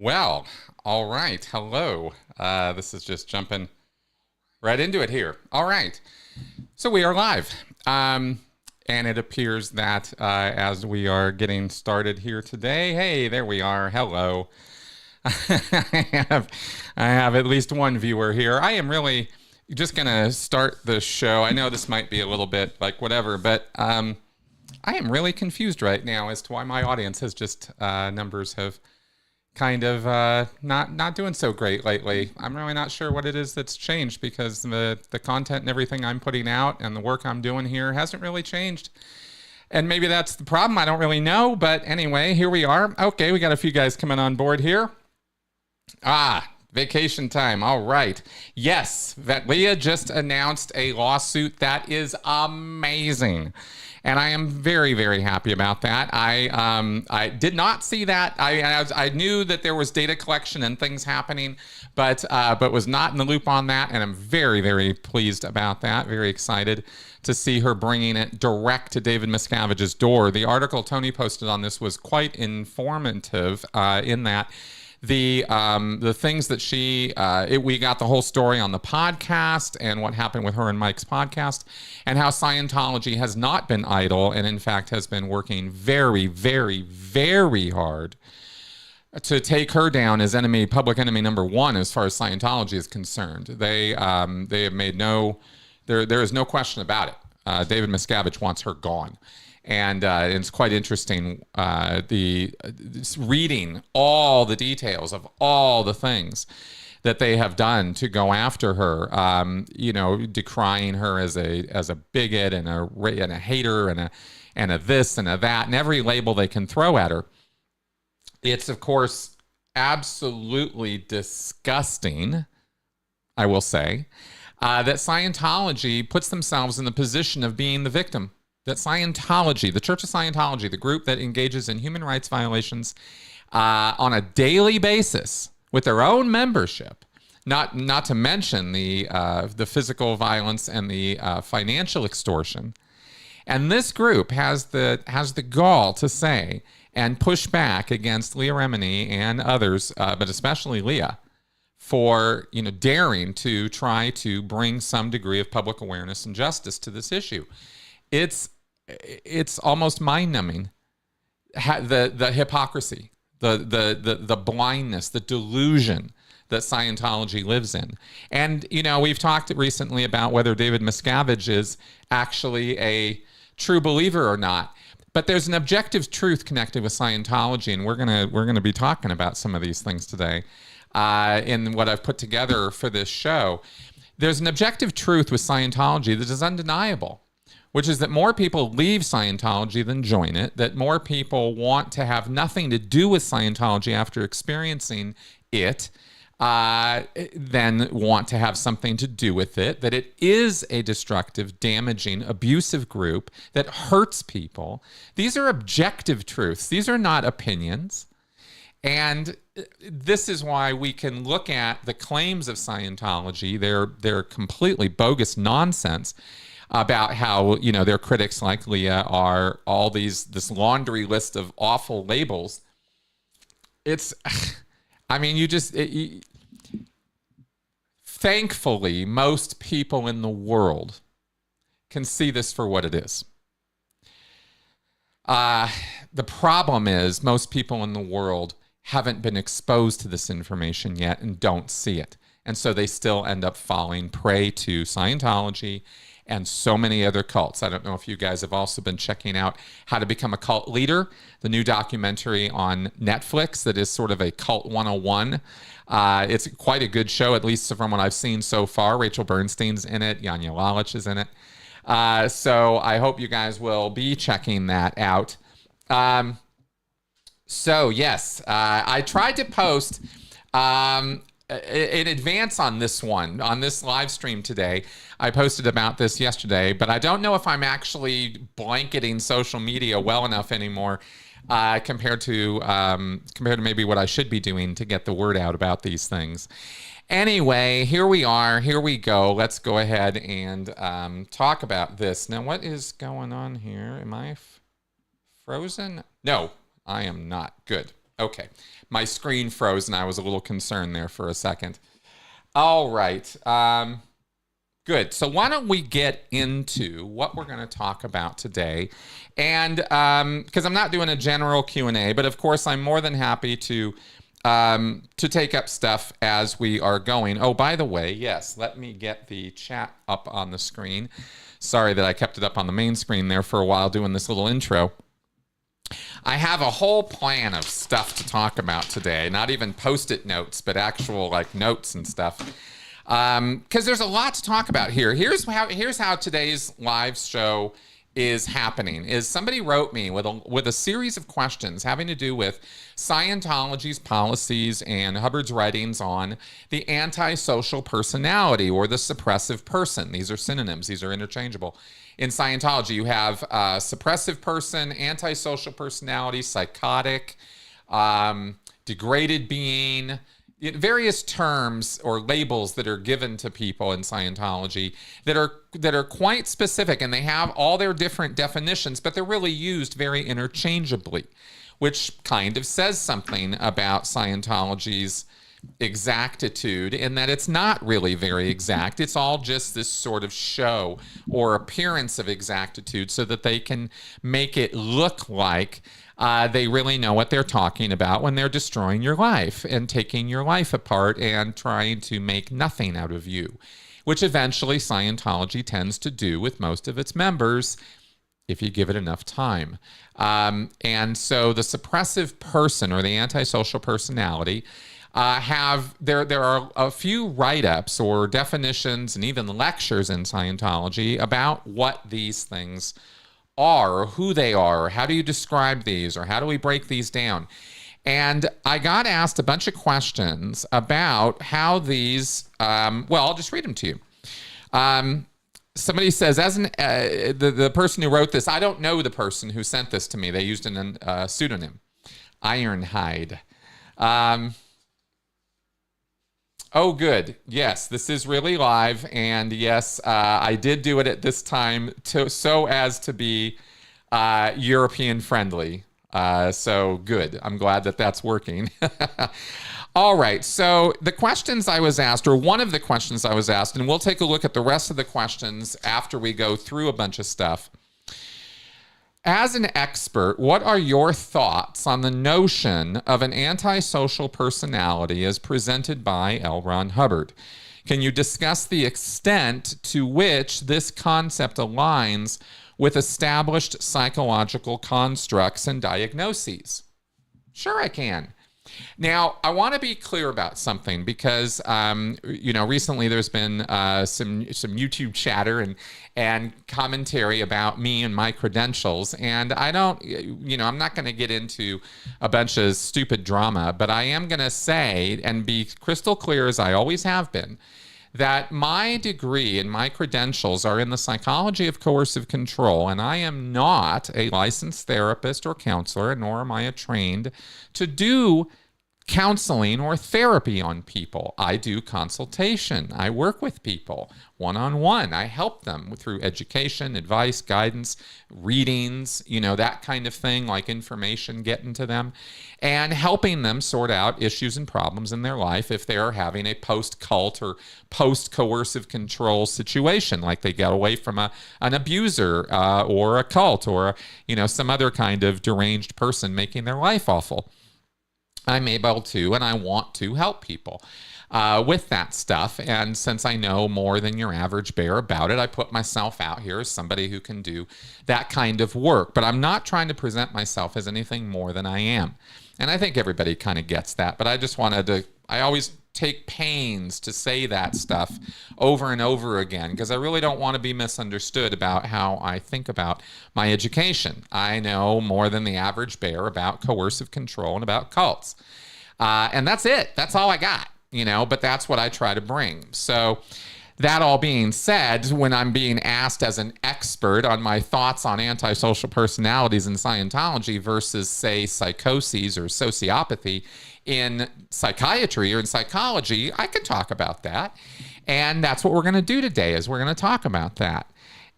Well, all right. Hello. This is just jumping right into it here. All right. So we are live. And it appears that as we are getting started here today, hey, there we are. Hello. I have at least one viewer here. I am really just going to start the show. I know this might be a little bit like whatever, but I am really confused right now as to why my audience has just numbers have kind of not doing so great lately. I'm really not sure what it is that's changed because the content and everything I'm putting out and the work I'm doing here hasn't really changed. And maybe that's the problem. I don't really know. But anyway, here we are. Okay, we got a few guys coming on board here. Vacation time. All right. Yes, that Leah just announced a lawsuit that is amazing. And I am very, very happy about that. I did not see that. I knew that there was data collection and things happening, but was not in the loop on that. And I'm very, very pleased about that. Very excited to see her bringing it direct to David Miscavige's door. The article Tony posted on this was quite informative in that the things that we got the whole story on the podcast and what happened with her and Mike's podcast and how Scientology has not been idle and in fact has been working very, very, very hard to take her down as public enemy number one as far as Scientology is concerned. They have made there is no question about it. David Miscavige wants her gone. And it's quite interesting, reading all the details of all the things that they have done to go after her, decrying her as a bigot and a hater and a this and a that, and every label they can throw at her. It's, of course, absolutely disgusting, I will say, that Scientology puts themselves in the position of being the victim. That Scientology, the Church of Scientology, the group that engages in human rights violations on a daily basis with their own membership, not to mention the physical violence and the financial extortion. And this group has the gall to say and push back against Leah Remini and others, but especially Leah, for daring to try to bring some degree of public awareness and justice to this issue. It's almost mind-numbing, the hypocrisy, the blindness, the delusion that Scientology lives in. And, we've talked recently about whether David Miscavige is actually a true believer or not. But there's an objective truth connected with Scientology, and we're gonna be talking about some of these things today in what I've put together for this show. There's an objective truth with Scientology that is undeniable, which is that more people leave Scientology than join it, that more people want to have nothing to do with Scientology after experiencing it than want to have something to do with it, that it is a destructive, damaging, abusive group that hurts people. These are objective truths. These are not opinions. And this is why we can look at the claims of Scientology. They're completely bogus nonsense about how, their critics like Leah are all this laundry list of awful labels. Thankfully, most people in the world can see this for what it is. The problem is most people in the world haven't been exposed to this information yet and don't see it. And so they still end up falling prey to Scientology and so many other cults. I don't know if you guys have also been checking out How to Become a Cult Leader, the new documentary on Netflix that is sort of a cult 101. It's quite a good show, at least from what I've seen so far. Rachel Bernstein's in it. Janja Lalich is in it. So I hope you guys will be checking that out. So yes, I tried to post in advance on this live stream today. I posted about this yesterday, but I don't know if I'm actually blanketing social media well enough anymore compared to maybe what I should be doing to get the word out about these things. Anyway, here we are. Here we go. Let's go ahead and talk about this. Now, what is going on here? Am I frozen? No, I am not. Good. Okay. My screen froze and I was a little concerned there for a second. All right. Good. So why don't we get into what we're going to talk about today? And because I'm not doing a general Q&A, but of course I'm more than happy to take up stuff as we are going. Oh, by the way, yes, let me get the chat up on the screen. Sorry that I kept it up on the main screen there for a while doing this little intro. I have a whole plan of stuff to talk about today, not even post-it notes, but actual like notes and stuff. Because there's a lot to talk about here. Here's how today's live show is happening. Is somebody wrote me with a series of questions having to do with Scientology's policies and Hubbard's writings on the antisocial personality or the suppressive person. These are synonyms. These are interchangeable. In Scientology, you have suppressive person, antisocial personality, psychotic, degraded being, various terms or labels that are given to people in Scientology that are quite specific, and they have all their different definitions, but they're really used very interchangeably, which kind of says something about Scientology's exactitude in that it's not really very exact. It's all just this sort of show or appearance of exactitude so that they can make it look like they really know what they're talking about when they're destroying your life and taking your life apart and trying to make nothing out of you, which eventually Scientology tends to do with most of its members if you give it enough time. And so the suppressive person or the antisocial personality there are a few write-ups or definitions and even lectures in Scientology about what these things are, or who they are, or how do you describe these, or how do we break these down? And I got asked a bunch of questions about how these, I'll just read them to you. Somebody says, the person who wrote this, I don't know the person who sent this to me. They used a pseudonym, Ironhide. Oh, good. Yes, this is really live. And yes, I did do it at this time so as to be European friendly. So good. I'm glad that that's working. All right. So the questions I was asked, or one of the questions I was asked, and we'll take a look at the rest of the questions after we go through a bunch of stuff. As an expert, what are your thoughts on the notion of an antisocial personality as presented by L. Ron Hubbard? Can you discuss the extent to which this concept aligns with established psychological constructs and diagnoses? Sure, I can. Now, I want to be clear about something because, recently there's been some YouTube chatter and commentary about me and my credentials. And I don't, I'm not going to get into a bunch of stupid drama, but I am going to say and be crystal clear, as I always have been, that my degree and my credentials are in the psychology of coercive control, and I am not a licensed therapist or counselor, nor am I trained to do counseling or therapy on people. I do consultation. I work with people one-on-one. I help them through education, advice, guidance, readings, that kind of thing, like information getting to them, and helping them sort out issues and problems in their life if they're having a post-cult or post-coercive control situation, like they get away from an abuser or a cult or, some other kind of deranged person making their life awful. I'm able to, and I want to help people with that stuff. And since I know more than your average bear about it, I put myself out here as somebody who can do that kind of work. But I'm not trying to present myself as anything more than I am. And I think everybody kind of gets that. But I just wanted to, I always take pains to say that stuff over and over again because I really don't want to be misunderstood about how I think about my education. I know more than the average bear about coercive control and about cults. And that's it. That's all I got, but that's what I try to bring. So that all being said, when I'm being asked as an expert on my thoughts on antisocial personalities in Scientology versus, say, psychoses or sociopathy in psychiatry or in psychology, I can talk about that. And that's what we're going to do today is we're going to talk about that.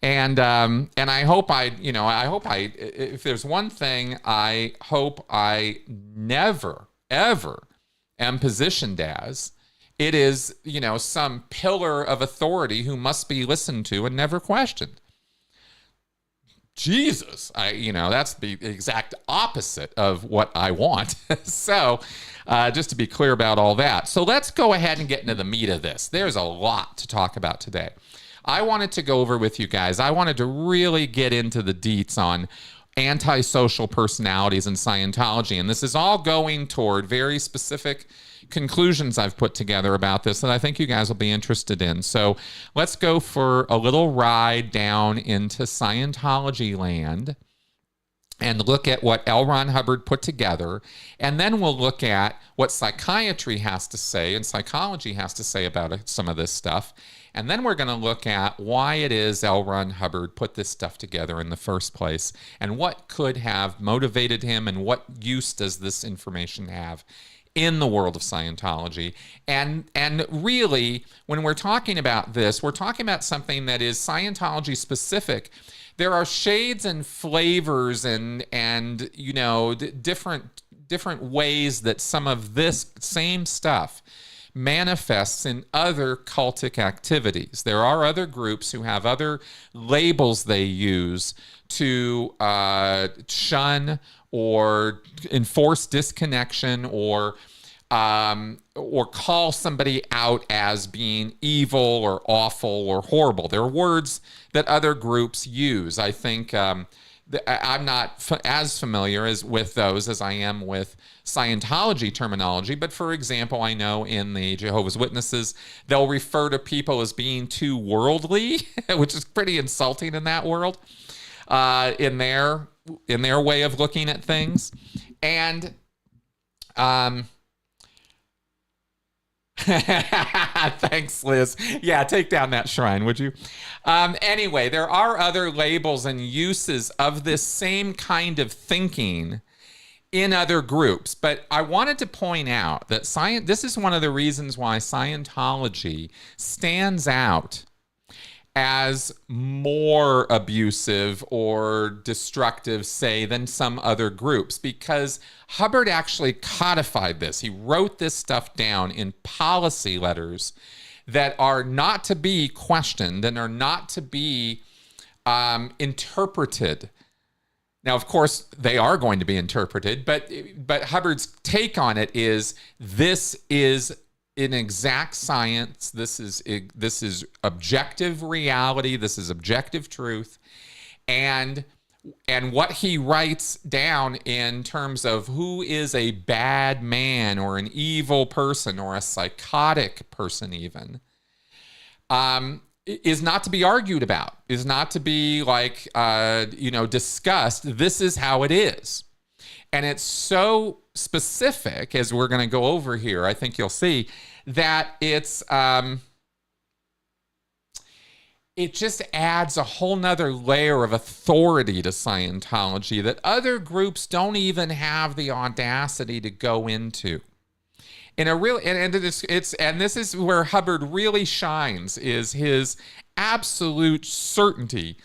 And I hope if there's one thing I hope I never, ever am positioned as, it is, some pillar of authority who must be listened to and never questioned. Jesus, that's the exact opposite of what I want. So just to be clear about all that. So let's go ahead and get into the meat of this. There's a lot to talk about today. I wanted to go over with you guys. I wanted to really get into the deets on antisocial personalities and Scientology. And this is all going toward very specific conclusions I've put together about this that I think you guys will be interested in. So let's go for a little ride down into Scientology land and look at what L. Ron Hubbard put together. And then we'll look at what psychiatry has to say and psychology has to say about some of this stuff. And then we're going to look at why it is L. Ron Hubbard put this stuff together in the first place and what could have motivated him and what use does this information have in the world of Scientology. And really, when we're talking about this, we're talking about something that is Scientology specific. There are shades and flavors and different ways that some of this same stuff manifests in other cultic activities. There are other groups who have other labels they use to shun or enforce disconnection or call somebody out as being evil or awful or horrible. There are words that other groups use. I think I'm not as familiar with those as I am with Scientology terminology, but for example, I know in the Jehovah's Witnesses, they'll refer to people as being too worldly, which is pretty insulting in that world, in their way of looking at things. And thanks, Liz. Yeah, take down that shrine, would you? Anyway, there are other labels and uses of this same kind of thinking in other groups. But I wanted to point out that this is one of the reasons why Scientology stands out as more abusive or destructive, say, than some other groups, because Hubbard actually codified this. He wrote this stuff down in policy letters that are not to be questioned and are not to be interpreted. Now, of course, they are going to be interpreted, but Hubbard's take on it is this is in exact science. This is objective reality. This is objective truth. And what he writes down in terms of who is a bad man or an evil person or a psychotic person even, is not to be argued about, is not to be discussed. This is how it is. And it's so specific, as we're going to go over here, I think you'll see, that it just adds a whole nother layer of authority to Scientology that other groups don't even have the audacity to go into. In a real, and this is where Hubbard really shines, is his absolute certainty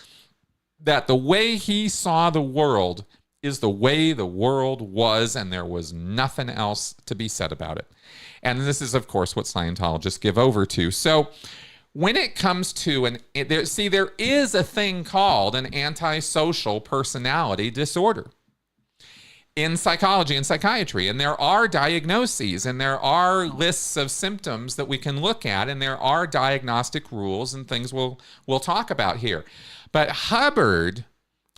that the way he saw the world is the way the world was, and there was nothing else to be said about it. And this is, of course, what Scientologists give over to. So when it comes to there is a thing called an antisocial personality disorder in psychology and psychiatry, and there are diagnoses, and there are lists of symptoms that we can look at, and there are diagnostic rules and things we'll talk about here. But Hubbard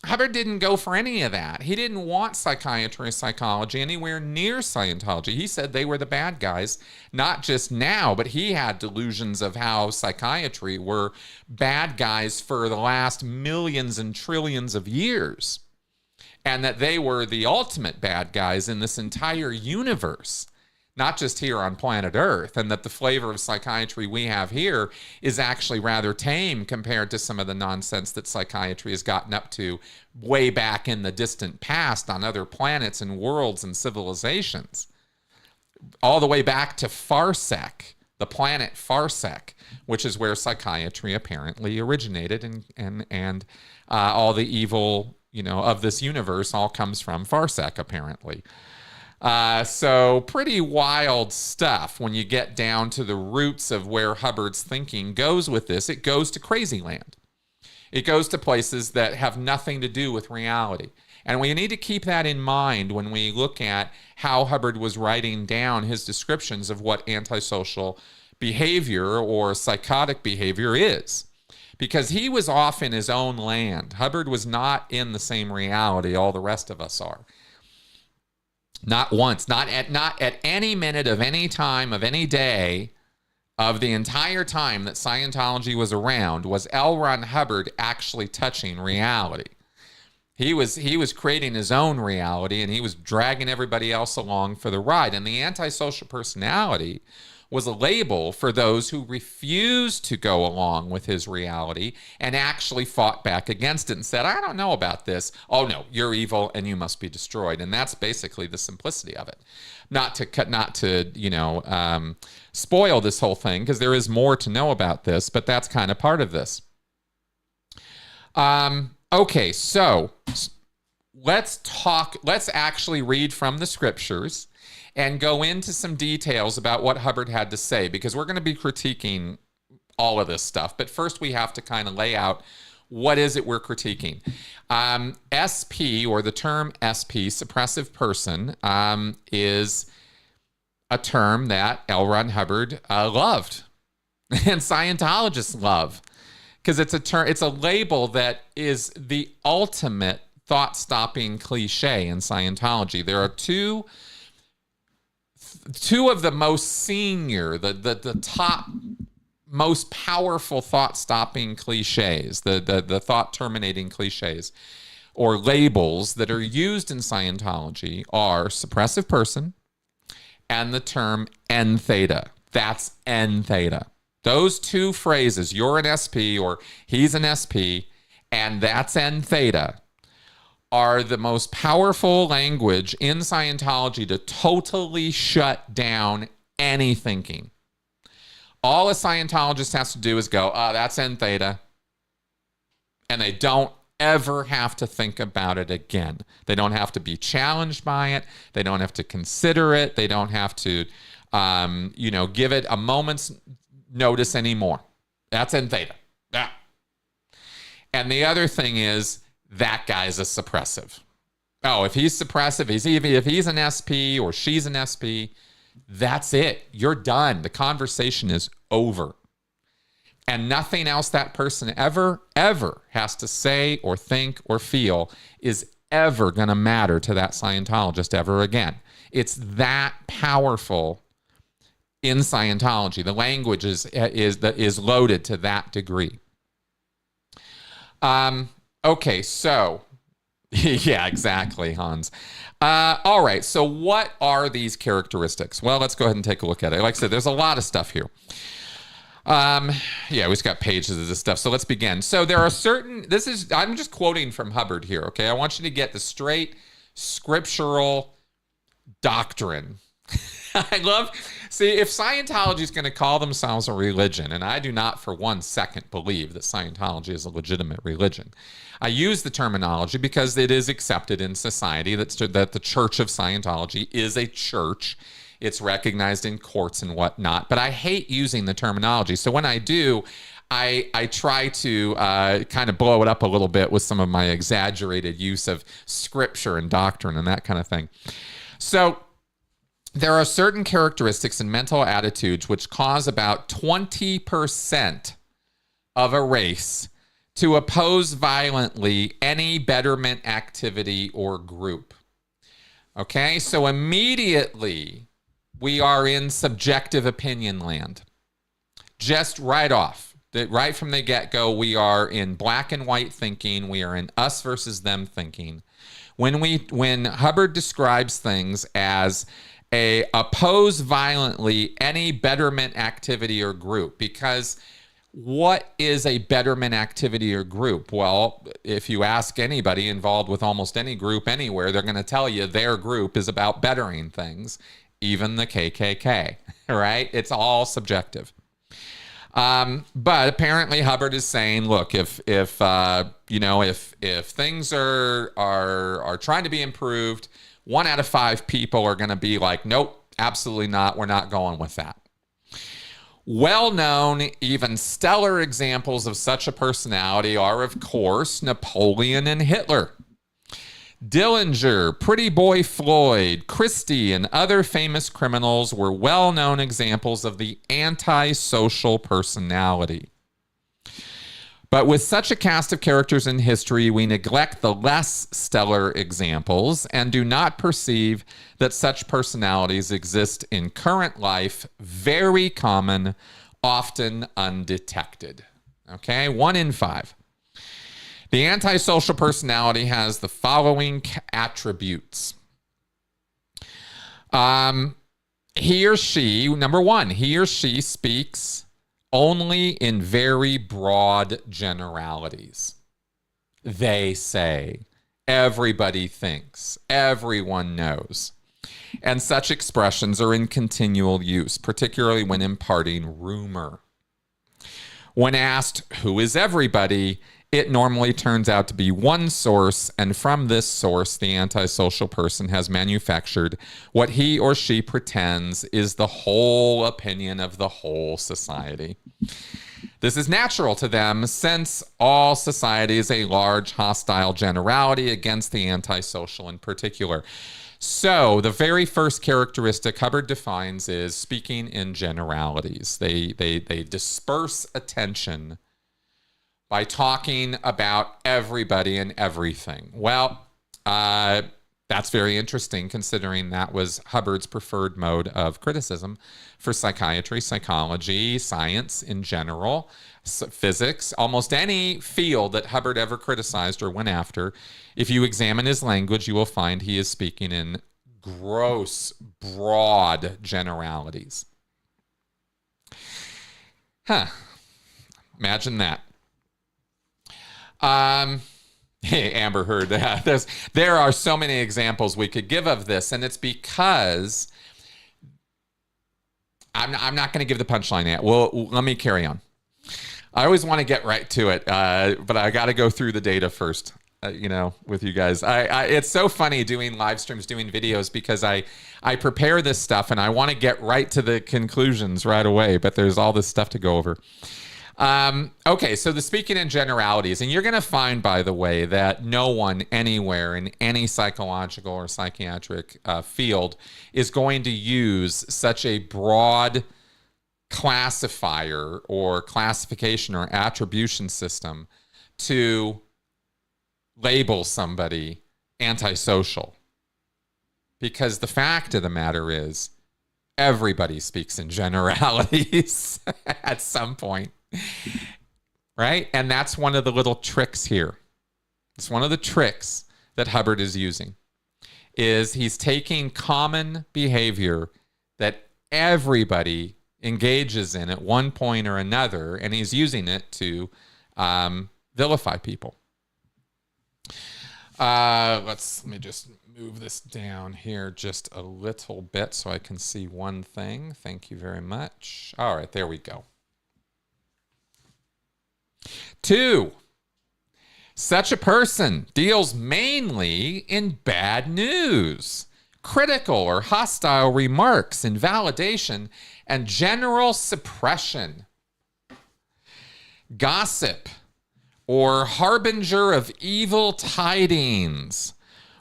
didn't go for any of that. He didn't want psychiatry or psychology anywhere near Scientology. He said they were the bad guys, not just now, but he had delusions of how psychiatry were bad guys for the last millions and trillions of years, and that they were the ultimate bad guys in this entire universe, not just here on planet Earth, and that the flavor of psychiatry we have here is actually rather tame compared to some of the nonsense that psychiatry has gotten up to way back in the distant past on other planets and worlds and civilizations, all the way back to Farsec, the planet Farsec, which is where psychiatry apparently originated, and all the evil, of this universe all comes from Farsec, apparently. So pretty wild stuff when you get down to the roots of where Hubbard's thinking goes with this. It goes to crazy land. It goes to places that have nothing to do with reality. And we need to keep that in mind when we look at how Hubbard was writing down his descriptions of what antisocial behavior or psychotic behavior is. Because he was off in his own land. Hubbard was not in the same reality all the rest of us are. Not once, not at any minute of any time of any day of the entire time that Scientology was around was L. Ron Hubbard actually touching reality. He was creating his own reality, and he was dragging everybody else along for the ride. And the antisocial personality was a label for those who refused to go along with his reality and actually fought back against it and said, I don't know about this. Oh no, you're evil and you must be destroyed. And that's basically the simplicity of it. Not to spoil this whole thing, because there is more to know about this, but that's kind of part of this. Okay, so let's actually read from the scriptures and go into some details about what Hubbard had to say, because we're going to be critiquing all of this stuff. But first, we have to kind of lay out what is it we're critiquing. SP, or the term SP, suppressive person, is a term that L. Ron Hubbard loved and Scientologists love, because it's a label that is the ultimate thought-stopping cliche in Scientology. There are two of the most senior, the top most powerful thought-stopping cliches, the thought-terminating cliches or labels that are used in Scientology are suppressive person and the term N theta. That's N theta. Those two phrases, you're an SP or he's an SP, and that's N theta, are the most powerful language in Scientology to totally shut down any thinking. All a Scientologist has to do is go, oh, that's N theta. And they don't ever have to think about it again. They don't have to be challenged by it. They don't have to consider it. They don't have to, give it a moment's notice anymore. That's N theta. Yeah. And the other thing is, that guy's a suppressive. Oh, if he's suppressive, if he's an SP or she's an SP, that's it. You're done. The conversation is over. And nothing else that person ever has to say or think or feel is ever going to matter to that Scientologist ever again. It's that powerful in Scientology. The language is loaded to that degree. Okay, so, yeah, exactly, Hans. All right, so what are these characteristics? Well, let's go ahead and take a look at it. Like I said, there's a lot of stuff here. Yeah, we just got pages of this stuff. So let's begin. So there are I'm just quoting from Hubbard here, okay? I want you to get the straight scriptural doctrine. See, if Scientology is going to call themselves a religion, and I do not for 1 second believe that Scientology is a legitimate religion. I use the terminology because it is accepted in society that the Church of Scientology is a church. It's recognized in courts and whatnot, but I hate using the terminology. So when I do, I try to kind of blow it up a little bit with some of my exaggerated use of scripture and doctrine and that kind of thing. So there are certain characteristics and mental attitudes which cause about 20% of a race to oppose violently any betterment activity or group. Okay, so immediately we are in subjective opinion land. Just right off, right from the get-go, we are in black and white thinking. We are in us versus them thinking. When Hubbard describes things as oppose violently any betterment activity or group, because what is a betterment activity or group? Well, if you ask anybody involved with almost any group anywhere, they're going to tell you their group is about bettering things. even the KKK, right? It's all subjective. But apparently Hubbard is saying, look, if things are trying to be improved, 1 out of 5 people are going to be like, nope, absolutely not. We're not going with that. Well-known, even stellar examples of such a personality are, of course, Napoleon and Hitler. Dillinger, Pretty Boy Floyd, Christie, and other famous criminals were well-known examples of the antisocial personality. But with such a cast of characters in history, we neglect the less stellar examples and do not perceive that such personalities exist in current life, very common, often undetected. Okay, 1 in 5. The antisocial personality has the following attributes. He or she, number 1, he or she speaks only in very broad generalities. They say, everybody thinks, everyone knows. And such expressions are in continual use, particularly when imparting rumor. When asked, who is everybody? It normally turns out to be one source, and from this source, the antisocial person has manufactured what he or she pretends is the whole opinion of the whole society. This is natural to them, since all society is a large hostile generality against the antisocial in particular. So the very first characteristic Hubbard defines is speaking in generalities. They disperse attention by talking about everybody and everything. Well, that's very interesting, considering that was Hubbard's preferred mode of criticism for psychiatry, psychology, science in general, physics, almost any field that Hubbard ever criticized or went after. If you examine his language, you will find he is speaking in gross, broad generalities. Imagine that. Hey, Amber Heard, there are so many examples we could give of this, and it's because I'm not going to give the punchline yet. Well, let me carry on. I always want to get right to it, but I got to go through the data first, with you guys. It's so funny doing live streams, doing videos, because I prepare this stuff and I want to get right to the conclusions right away, but there's all this stuff to go over. Okay, so the speaking in generalities, and you're going to find, by the way, that no one anywhere in any psychological or psychiatric field is going to use such a broad classifier or classification or attribution system to label somebody antisocial. Because the fact of the matter is, everybody speaks in generalities at some point. Right? And that's one of the little tricks here. It's one of the tricks that Hubbard is using, is he's taking common behavior that everybody engages in at one point or another, and he's using it to vilify people. Let me just move this down here just a little bit so I can see one thing. Thank you very much. All right, there we go. 2, such a person deals mainly in bad news, critical or hostile remarks, invalidation, and general suppression. Gossip, or harbinger of evil tidings,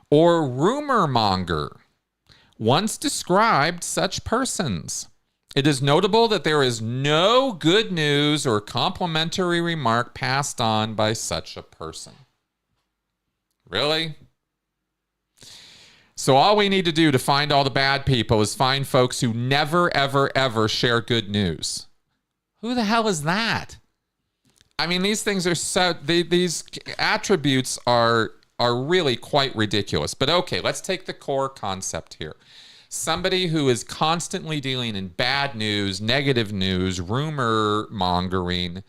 or rumor monger, once described such persons. It is notable that there is no good news or complimentary remark passed on by such a person. Really? So all we need to do to find all the bad people is find folks who never, ever, ever share good news. Who the hell is that? I mean, these things are so, these attributes are really quite ridiculous. But okay, let's take the core concept here. Somebody who is constantly dealing in bad news, negative news, rumor mongering,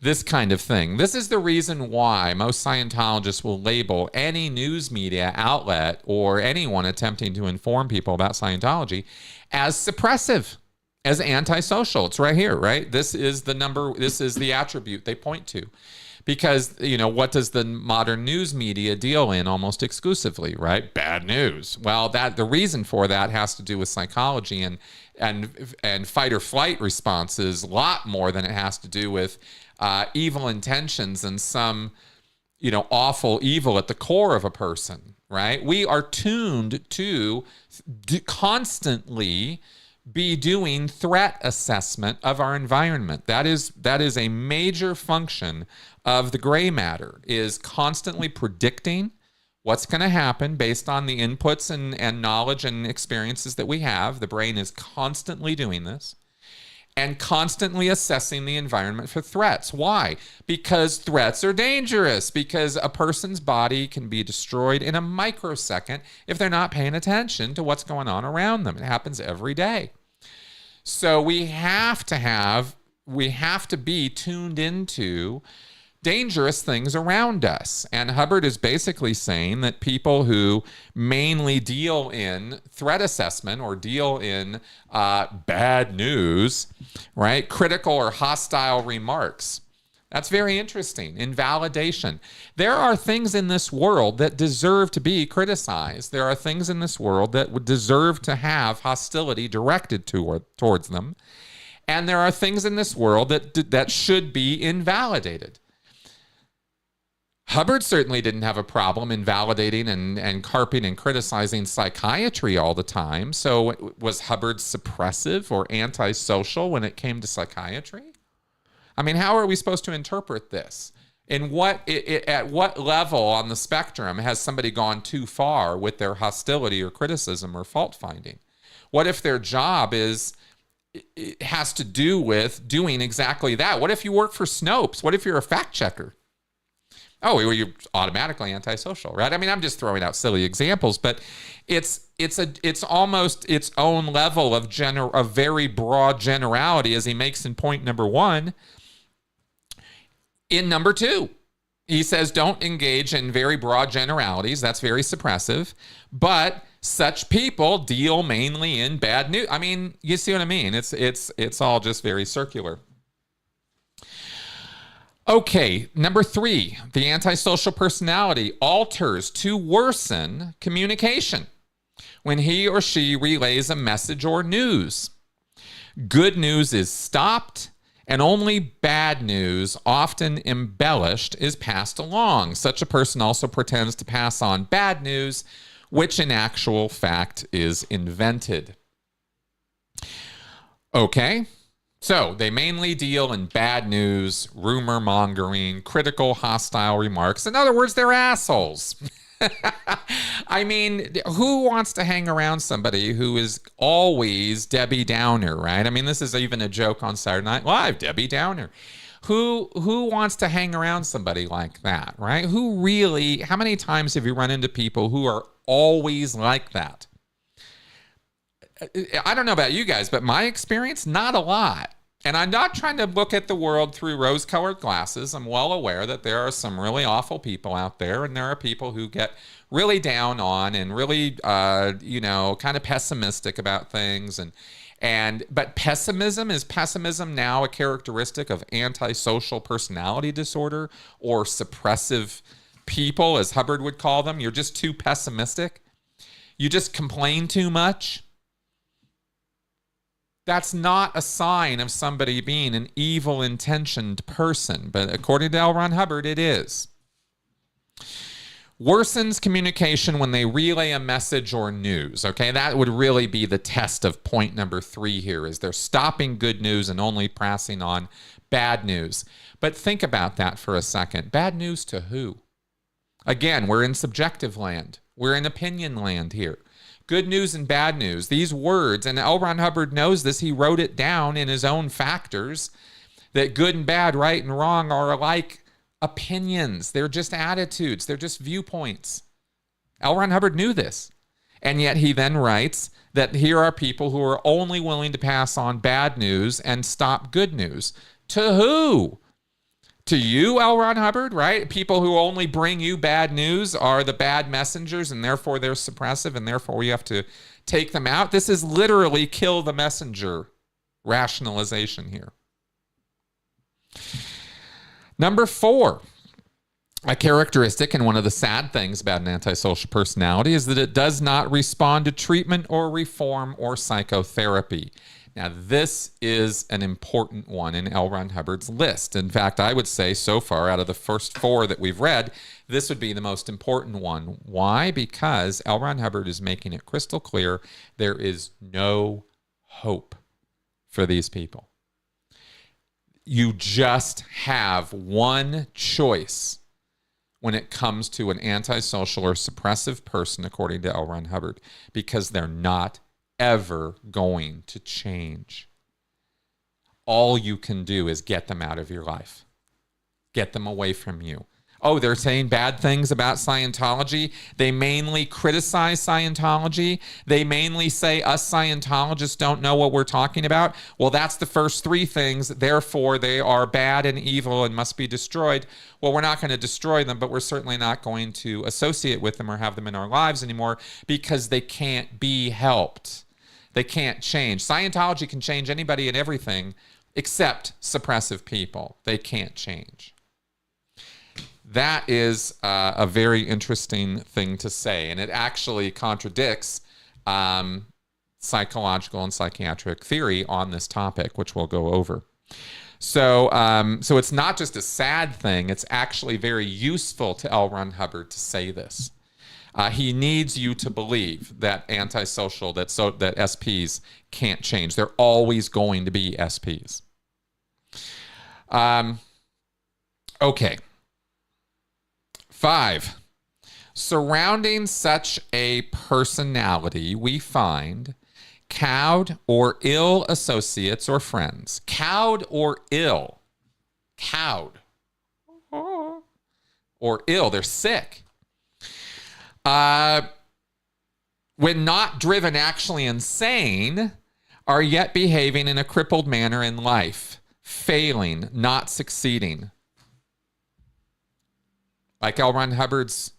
this kind of thing. This is the reason why most Scientologists will label any news media outlet or anyone attempting to inform people about Scientology as suppressive, as antisocial. It's right here, right? This is the attribute they point to. Because, what does the modern news media deal in almost exclusively, right? Bad news. Well, the reason for that has to do with psychology and fight or flight responses a lot more than it has to do with evil intentions and some, awful evil at the core of a person, right? We are tuned to constantly be doing threat assessment of our environment. That is a major function of the gray matter, is constantly predicting what's going to happen based on the inputs and knowledge and experiences that we have. The brain is constantly doing this and constantly assessing the environment for threats. Why? Because threats are dangerous, because a person's body can be destroyed in a microsecond if they're not paying attention to what's going on around them. It happens every day. So we have to be tuned into dangerous things around us. And Hubbard is basically saying that people who mainly deal in threat assessment or deal in bad news, right? Critical or hostile remarks. That's very interesting. Invalidation. There are things in this world that deserve to be criticized. There are things in this world that would deserve to have hostility directed towards them. And there are things in this world that should be invalidated. Hubbard certainly didn't have a problem invalidating and carping and criticizing psychiatry all the time. So was Hubbard suppressive or antisocial when it came to psychiatry? I mean, how are we supposed to interpret this? At what level on the spectrum has somebody gone too far with their hostility or criticism or fault finding? What if their job has to do with doing exactly that? What if you work for Snopes? What if you're a fact checker? Oh, you're automatically antisocial, right? I mean, I'm just throwing out silly examples, but it's almost its own level of very broad generality, as he makes in point number 1. In number 2, he says, don't engage in very broad generalities. That's very suppressive. But such people deal mainly in bad news. I mean, you see what I mean? It's all just very circular. Okay, number 3, the antisocial personality alters to worsen communication when he or she relays a message or news. Good news is stopped, and only bad news, often embellished, is passed along. Such a person also pretends to pass on bad news, which in actual fact is invented. Okay. So they mainly deal in bad news, rumor mongering, critical, hostile remarks. In other words, they're assholes. I mean, who wants to hang around somebody who is always Debbie Downer, right? I mean, this is even a joke on Saturday Night Live, Debbie Downer. Who wants to hang around somebody like that, right? How many times have you run into people who are always like that? I don't know about you guys, but my experience, not a lot. And I'm not trying to look at the world through rose-colored glasses. I'm well aware that there are some really awful people out there, and there are people who get really down on and really, kind of pessimistic about things. But is pessimism now a characteristic of antisocial personality disorder or suppressive people, as Hubbard would call them? You're just too pessimistic? You just complain too much? That's not a sign of somebody being an evil-intentioned person, but according to L. Ron Hubbard, it is. Worsens communication when they relay a message or news. Okay, that would really be the test of point number 3 here, is they're stopping good news and only passing on bad news. But think about that for a second. Bad news to who? Again, we're in subjective land. We're in opinion land here. Good news and bad news, these words, and L. Ron Hubbard knows this, he wrote it down in his own factors, that good and bad, right and wrong are alike opinions. They're just attitudes. They're just viewpoints. L. Ron Hubbard knew this. And yet he then writes that here are people who are only willing to pass on bad news and stop good news. To who? to you, L. Ron Hubbard, right? People who only bring you bad news are the bad messengers, and therefore they're suppressive, and therefore you have to take them out. This is literally kill the messenger rationalization here. Number 4, a characteristic and one of the sad things about an antisocial personality is that it does not respond to treatment or reform or psychotherapy. Now, this is an important one in L. Ron Hubbard's list. In fact, I would say so far, out of the first 4 that we've read, this would be the most important one. Why? Because L. Ron Hubbard is making it crystal clear there is no hope for these people. You just have one choice when it comes to an antisocial or suppressive person, according to L. Ron Hubbard, because they're not ever going to change. All you can do is get them out of your life. Get them away from you. Oh, they're saying bad things about Scientology. They mainly criticize Scientology. They mainly say us Scientologists don't know what we're talking about. Well, that's the first 3 things. Therefore, they are bad and evil and must be destroyed. Well, we're not going to destroy them, but we're certainly not going to associate with them or have them in our lives anymore because they can't be helped. They can't change. Scientology can change anybody and everything except suppressive people. They can't change. That is a very interesting thing to say, and it actually contradicts psychological and psychiatric theory on this topic, which we'll go over. So it's not just a sad thing, it's actually very useful to L. Ron Hubbard to say this. He needs you to believe that antisocial, that SPs can't change. They're always going to be SPs. Okay. 5, surrounding such a personality, we find cowed or ill associates or friends. Cowed or ill. Cowed. Or ill. They're sick. When not driven, actually insane, are yet behaving in a crippled manner in life, failing, not succeeding. Like L. Ron Hubbard's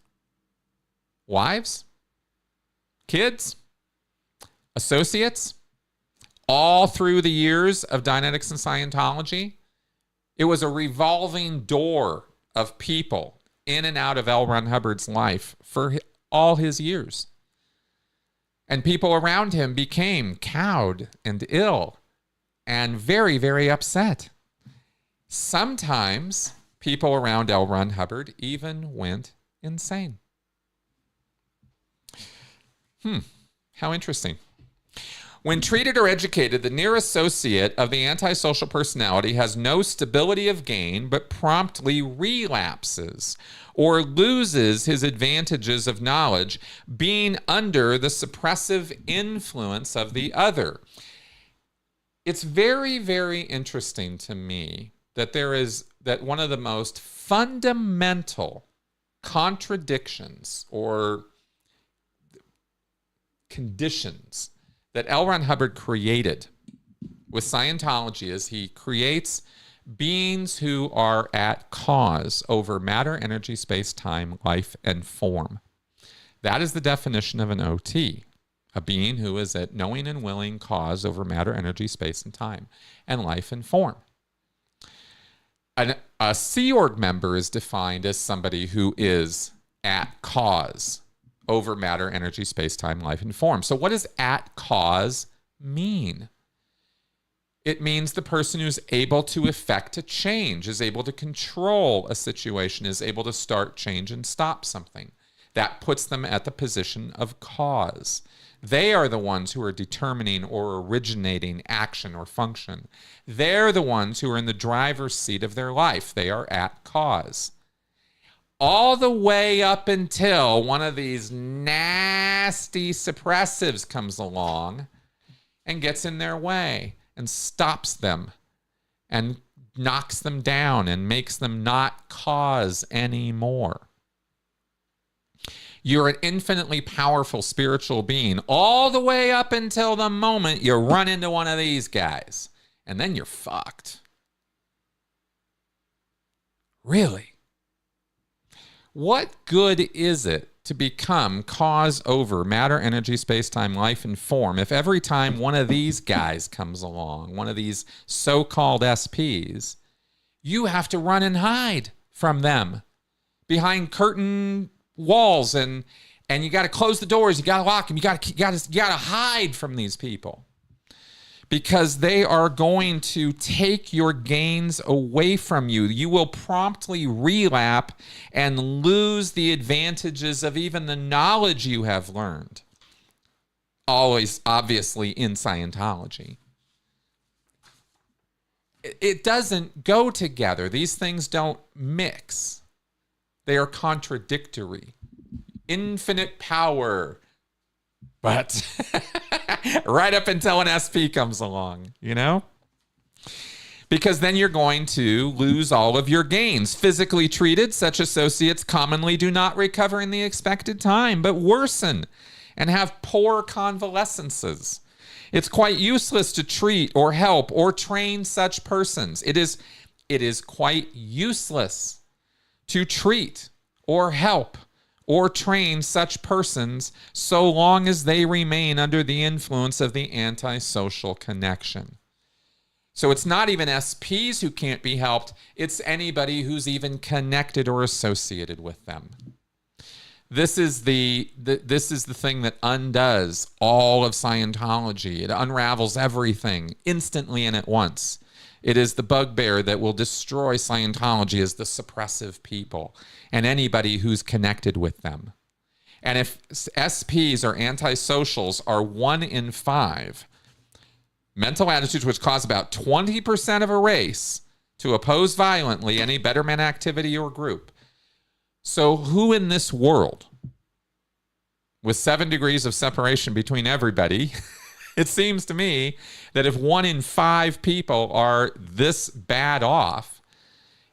wives, kids, associates, all through the years of Dianetics and Scientology, it was a revolving door of people in and out of L. Ron Hubbard's life for all his years. And people around him became cowed and ill and very, very upset. Sometimes people around L. Ron Hubbard even went insane. How interesting. When treated or educated, the near associate of the antisocial personality has no stability of gain, but promptly relapses or loses his advantages of knowledge, being under the suppressive influence of the other. It's very, very interesting to me that one of the most fundamental contradictions or conditions that L. Ron Hubbard created with Scientology is he creates beings who are at cause over matter, energy, space, time, life, and form. That is the definition of an OT, a being who is at knowing and willing cause over matter, energy, space, and time, and life and form. A Sea Org member is defined as somebody who is at cause over matter, energy, space, time, life, and form. So what does at cause mean? It means the person who's able to effect a change, is able to control a situation, is able to start change and stop something. That puts them at the position of cause. They are the ones who are determining or originating action or function. They're the ones who are in the driver's seat of their life. They are at cause. All the way up until one of these nasty suppressives comes along and gets in their way and stops them and knocks them down and makes them not cause anymore. You're an infinitely powerful spiritual being all the way up until the moment you run into one of these guys. And then you're fucked. Really? What good is it to become cause over matter, energy, space-time, life, and form if every time one of these guys comes along, one of these so-called SPs, you have to run and hide from them behind curtain walls, and you got to close the doors, you got to lock them, you got to hide from these people because they are going to take your gains away from you. You will promptly relapse and lose the advantages of even the knowledge you have learned. Always, obviously, in Scientology. It doesn't go together. These things don't mix. They are contradictory. Infinite power. But right up until an SP comes along, you know? Because then you're going to lose all of your gains. Physically treated, such associates commonly do not recover in the expected time, but worsen and have poor convalescences. It's quite useless to treat or help or train such persons. It is quite useless to treat or help or train such persons so long as they remain under the influence of the antisocial connection. So it's not even SPs who can't be helped. It's anybody who's even connected or associated with them. This is the thing that undoes all of Scientology. It unravels everything instantly and at once. It is the bugbear that will destroy Scientology as the suppressive people and anybody who's connected with them. And if SPs or antisocials are 1 in 5, mental attitudes which cause about 20% of a race to oppose violently any betterment activity or group. So who in this world, with 7 degrees of separation between everybody, it seems to me that if 1 in 5 people are this bad off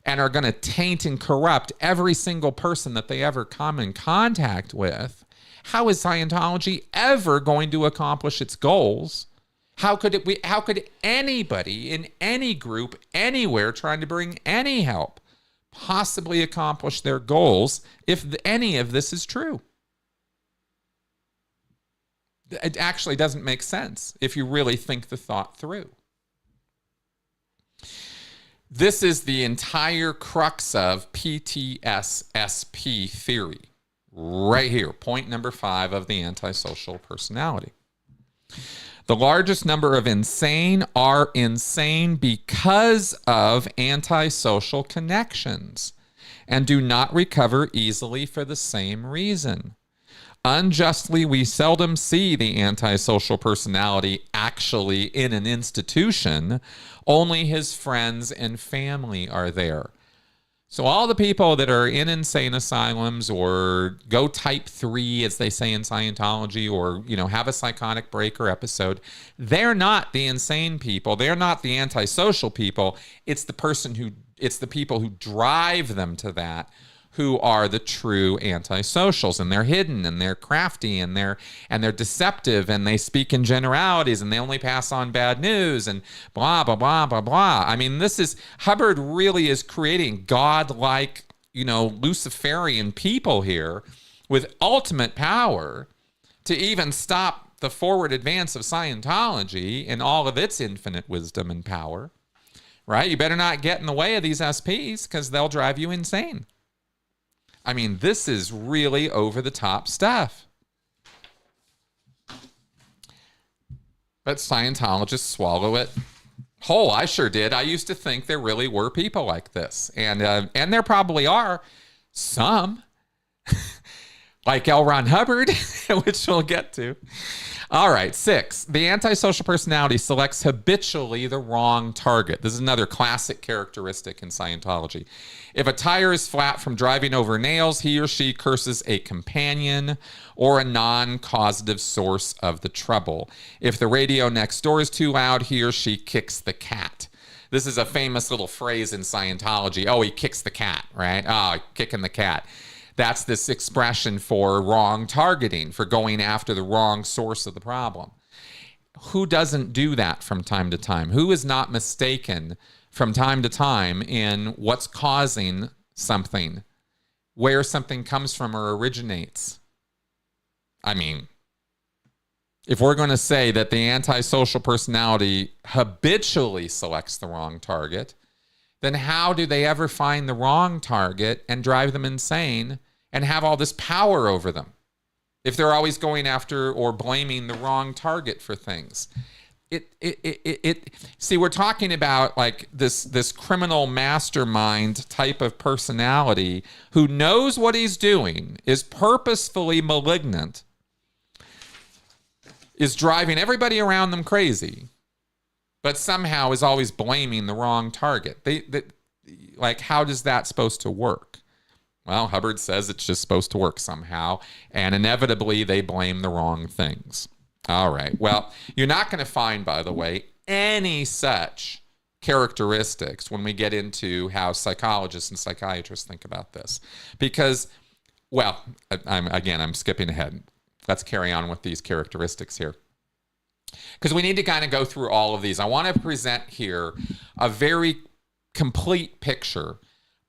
and are going to taint and corrupt every single person that they ever come in contact with, how is Scientology ever going to accomplish its goals? How could anybody in any group anywhere trying to bring any help possibly accomplish their goals if any of this is true? It actually doesn't make sense if you really think the thought through. This is the entire crux of PTSD theory. Right here, point number 5 of the antisocial personality. The largest number of insane are insane because of antisocial connections and do not recover easily for the same reason. Unjustly, we seldom see the antisocial personality actually in an institution. Only his friends and family are there. So all the people that are in insane asylums or go type 3, as they say in Scientology, or, have a psychotic break or episode, they're not the insane people. They're not the antisocial people. It's the people who drive them to that, who are the true antisocials, and they're hidden and they're crafty and they're deceptive and they speak in generalities and they only pass on bad news and blah, blah, blah, blah, blah. I mean, Hubbard really is creating godlike, Luciferian people here with ultimate power to even stop the forward advance of Scientology in all of its infinite wisdom and power, right? You better not get in the way of these SPs because they'll drive you insane. I mean, this is really over-the-top stuff. But Scientologists swallow it whole. I sure did. I used to think there really were people like this. And there probably are some, like L. Ron Hubbard, which we'll get to. All right, 6. The antisocial personality selects habitually the wrong target. This is another classic characteristic in Scientology. If a tire is flat from driving over nails, he or she curses a companion or a non-causative source of the trouble. If the radio next door is too loud, he or she kicks the cat. This is a famous little phrase in Scientology. Oh, he kicks the cat, right? Oh, kicking the cat. That's this expression for wrong targeting, for going after the wrong source of the problem. Who doesn't do that from time to time? Who is not mistaken from time to time in what's causing something, where something comes from or originates. I mean, if we're going to say that the antisocial personality habitually selects the wrong target, then how do they ever find the wrong target and drive them insane and have all this power over them if they're always going after or blaming the wrong target for things? See, we're talking about like this criminal mastermind type of personality who knows what he's doing, is purposefully malignant, is driving everybody around them crazy, but somehow is always blaming the wrong target. Like, how does that supposed to work? Well, Hubbard says it's just supposed to work somehow, and inevitably they blame the wrong things. All right. Well, you're not going to find, by the way, any such characteristics when we get into how psychologists and psychiatrists think about this. Because, well, I'm skipping ahead. Let's carry on with these characteristics here, because we need to kind of go through all of these. I want to present here a very complete picture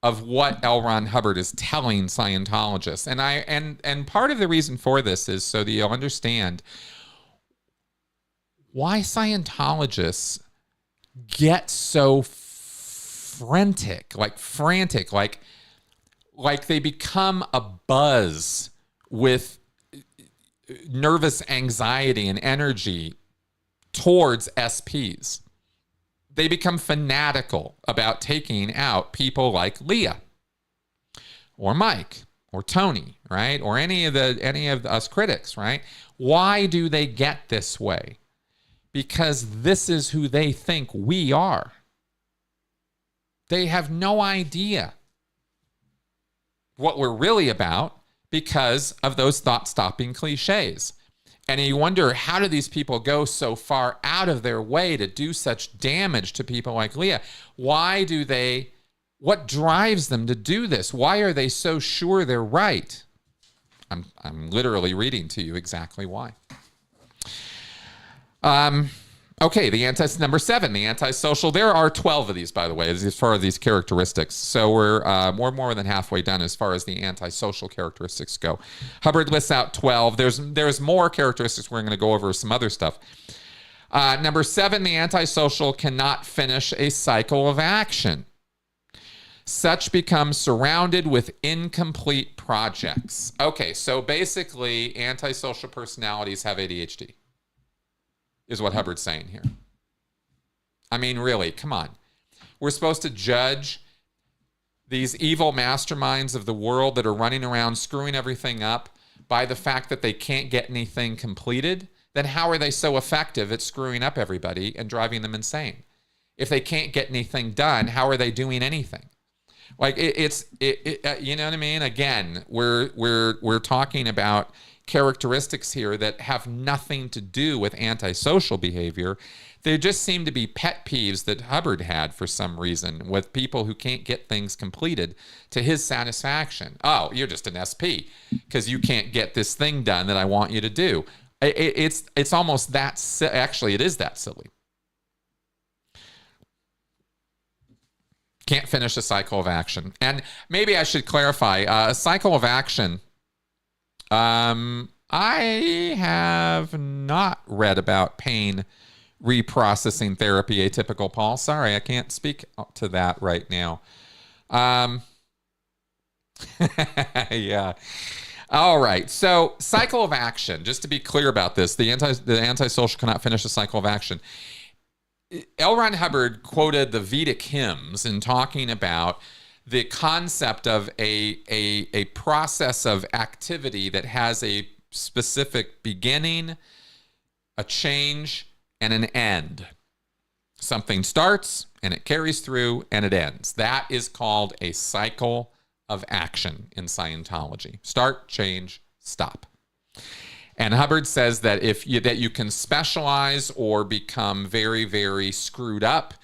of what L. Ron Hubbard is telling Scientologists. And part of the reason for this is so that you'll understand why Scientologists get so frantic, like they become a buzz with nervous anxiety and energy towards SPs. They become fanatical about taking out people like Leah or Mike or Tony, right? Or any of us critics, right? Why do they get this way? Because this is who they think we are. They have no idea what we're really about because of those thought-stopping cliches. And you wonder, how do these people go so far out of their way to do such damage to people like Leah? What drives them to do this? Why are they so sure they're right? I'm literally reading to you exactly why. Okay, number 7, the antisocial. There are 12 of these, by the way, as far as these characteristics. So we're more than halfway done as far as the antisocial characteristics go. Hubbard lists out 12. There's more characteristics. We're going to go over some other stuff. Number 7, the antisocial cannot finish a cycle of action. Such becomes surrounded with incomplete projects. Okay, so basically, antisocial personalities have ADHD. Is what Hubbard's saying here. I mean, really, come on. We're supposed to judge these evil masterminds of the world that are running around screwing everything up by the fact that they can't get anything completed. Then how are they so effective at screwing up everybody and driving them insane? If they can't get anything done, how are they doing anything? Like you know what I mean? Again, we're talking about characteristics here that have nothing to do with antisocial behavior. They just seem to be pet peeves that Hubbard had for some reason with people who can't get things completed to his satisfaction. Oh, you're just an SP because you can't get this thing done that I want you to do. It's almost that. Actually, it is that silly. Can't finish a cycle of action. And maybe I should clarify, a cycle of action. I have not read about pain reprocessing therapy, atypical Paul. Sorry, I can't speak to that right now. Yeah. All right. So, cycle of action. Just to be clear about this, the antisocial cannot finish a cycle of action. L. Ron Hubbard quoted the Vedic hymns in talking about the concept of a process of activity that has a specific beginning, a change, and an end. Something starts, and it carries through, and it ends. That is called a cycle of action in Scientology. Start, change, stop. And Hubbard says that that you can specialize or become very, very screwed up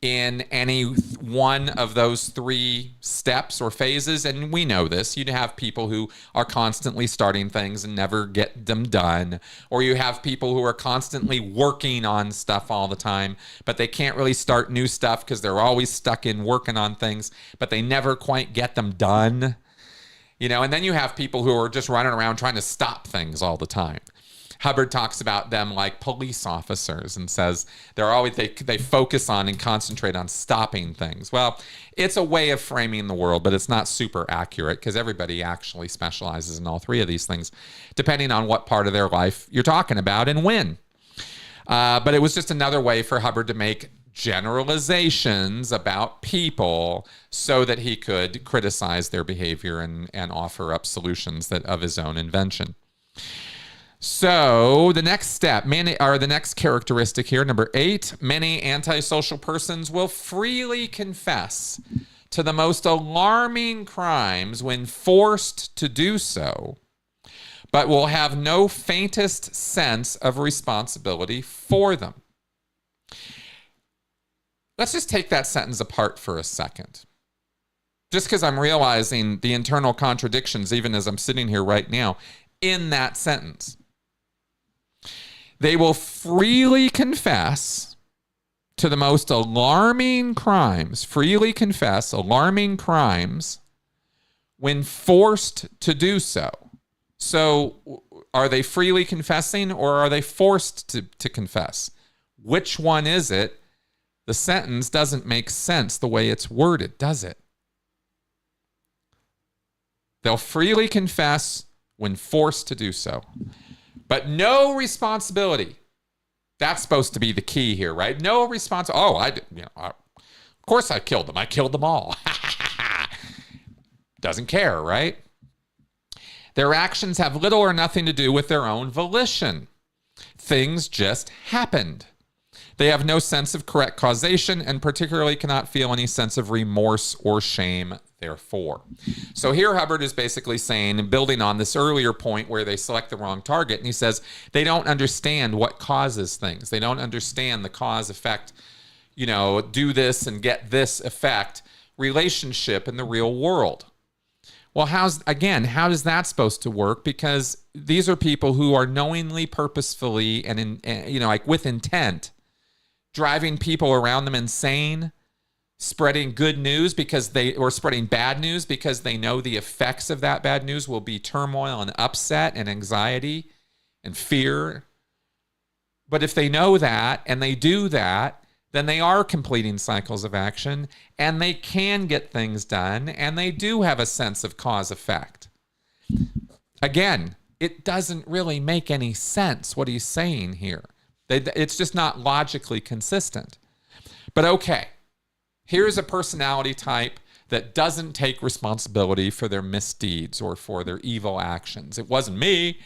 in any one of those three steps or phases. And we know this. You'd have people who are constantly starting things and never get them done. Or you have people who are constantly working on stuff all the time, but they can't really start new stuff because they're always stuck in working on things, but they never quite get them done. You know, and then you have people who are just running around trying to stop things all the time. Hubbard talks about them like police officers and says they're always they focus on and concentrate on stopping things. Well, it's a way of framing the world, but it's not super accurate because everybody actually specializes in all three of these things, depending on what part of their life you're talking about and when. But it was just another way for Hubbard to make generalizations about people so that he could criticize their behavior and offer up solutions that of his own invention. So the next step, the next characteristic here, number 8, many antisocial persons will freely confess to the most alarming crimes when forced to do so, but will have no faintest sense of responsibility for them. Let's just take that sentence apart for a second. Just because I'm realizing the internal contradictions, even as I'm sitting here right now, in that sentence. They will freely confess to the most alarming crimes, freely confess alarming crimes when forced to do so. So are they freely confessing or are they forced to confess? Which one is it? The sentence doesn't make sense the way it's worded, does it? They'll freely confess when forced to do so, but no responsibility. That's supposed to be the key here, right? No responsibility. Of course I killed them. I killed them all. Doesn't care, right? Their actions have little or nothing to do with their own volition. Things just happened. They have no sense of correct causation and particularly cannot feel any sense of remorse or shame, therefore. So here Hubbard is basically saying, and building on this earlier point where they select the wrong target, and he says they don't understand what causes things. They don't understand the cause effect, do this and get this effect relationship in the real world. Well, how is that supposed to work? Because these are people who are knowingly, purposefully, and with intent, driving people around them insane, spreading good news or spreading bad news because they know the effects of that bad news will be turmoil and upset and anxiety and fear. But if they know that and they do that, then they are completing cycles of action and they can get things done and they do have a sense of cause effect. Again, it doesn't really make any sense what he's saying here. It's just not logically consistent. But okay, here's a personality type that doesn't take responsibility for their misdeeds or for their evil actions. It wasn't me.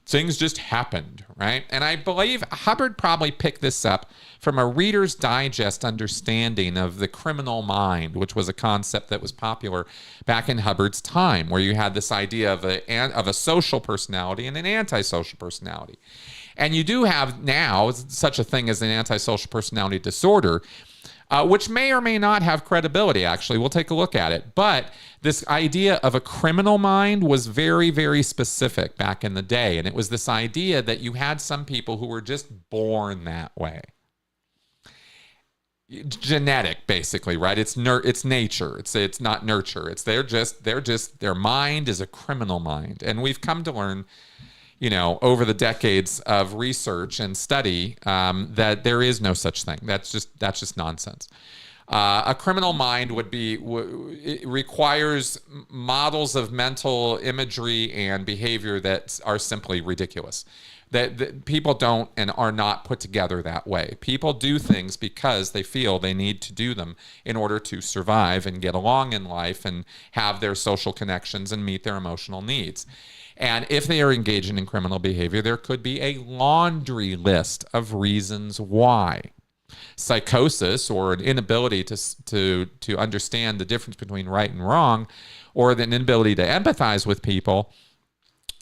Things just happened, right? And I believe Hubbard probably picked this up from a Reader's Digest understanding of the criminal mind, which was a concept that was popular back in Hubbard's time, where you had this idea of a social personality and an antisocial personality. And you do have now such a thing as an antisocial personality disorder, which may or may not have credibility, actually. We'll take a look at it. But this idea of a criminal mind was very, very specific back in the day. And it was this idea that you had some people who were just born that way. Genetic, basically, right? It's nature. It's not nurture. Their mind is a criminal mind. And we've come to learn, over the decades of research and study, that there is no such thing. That's just nonsense. A criminal mind it requires models of mental imagery and behavior that are simply ridiculous. That people don't and are not put together that way. People do things because they feel they need to do them in order to survive and get along in life and have their social connections and meet their emotional needs. And if they are engaging in criminal behavior, there could be a laundry list of reasons why. Psychosis, or an inability to understand the difference between right and wrong, or an inability to empathize with people,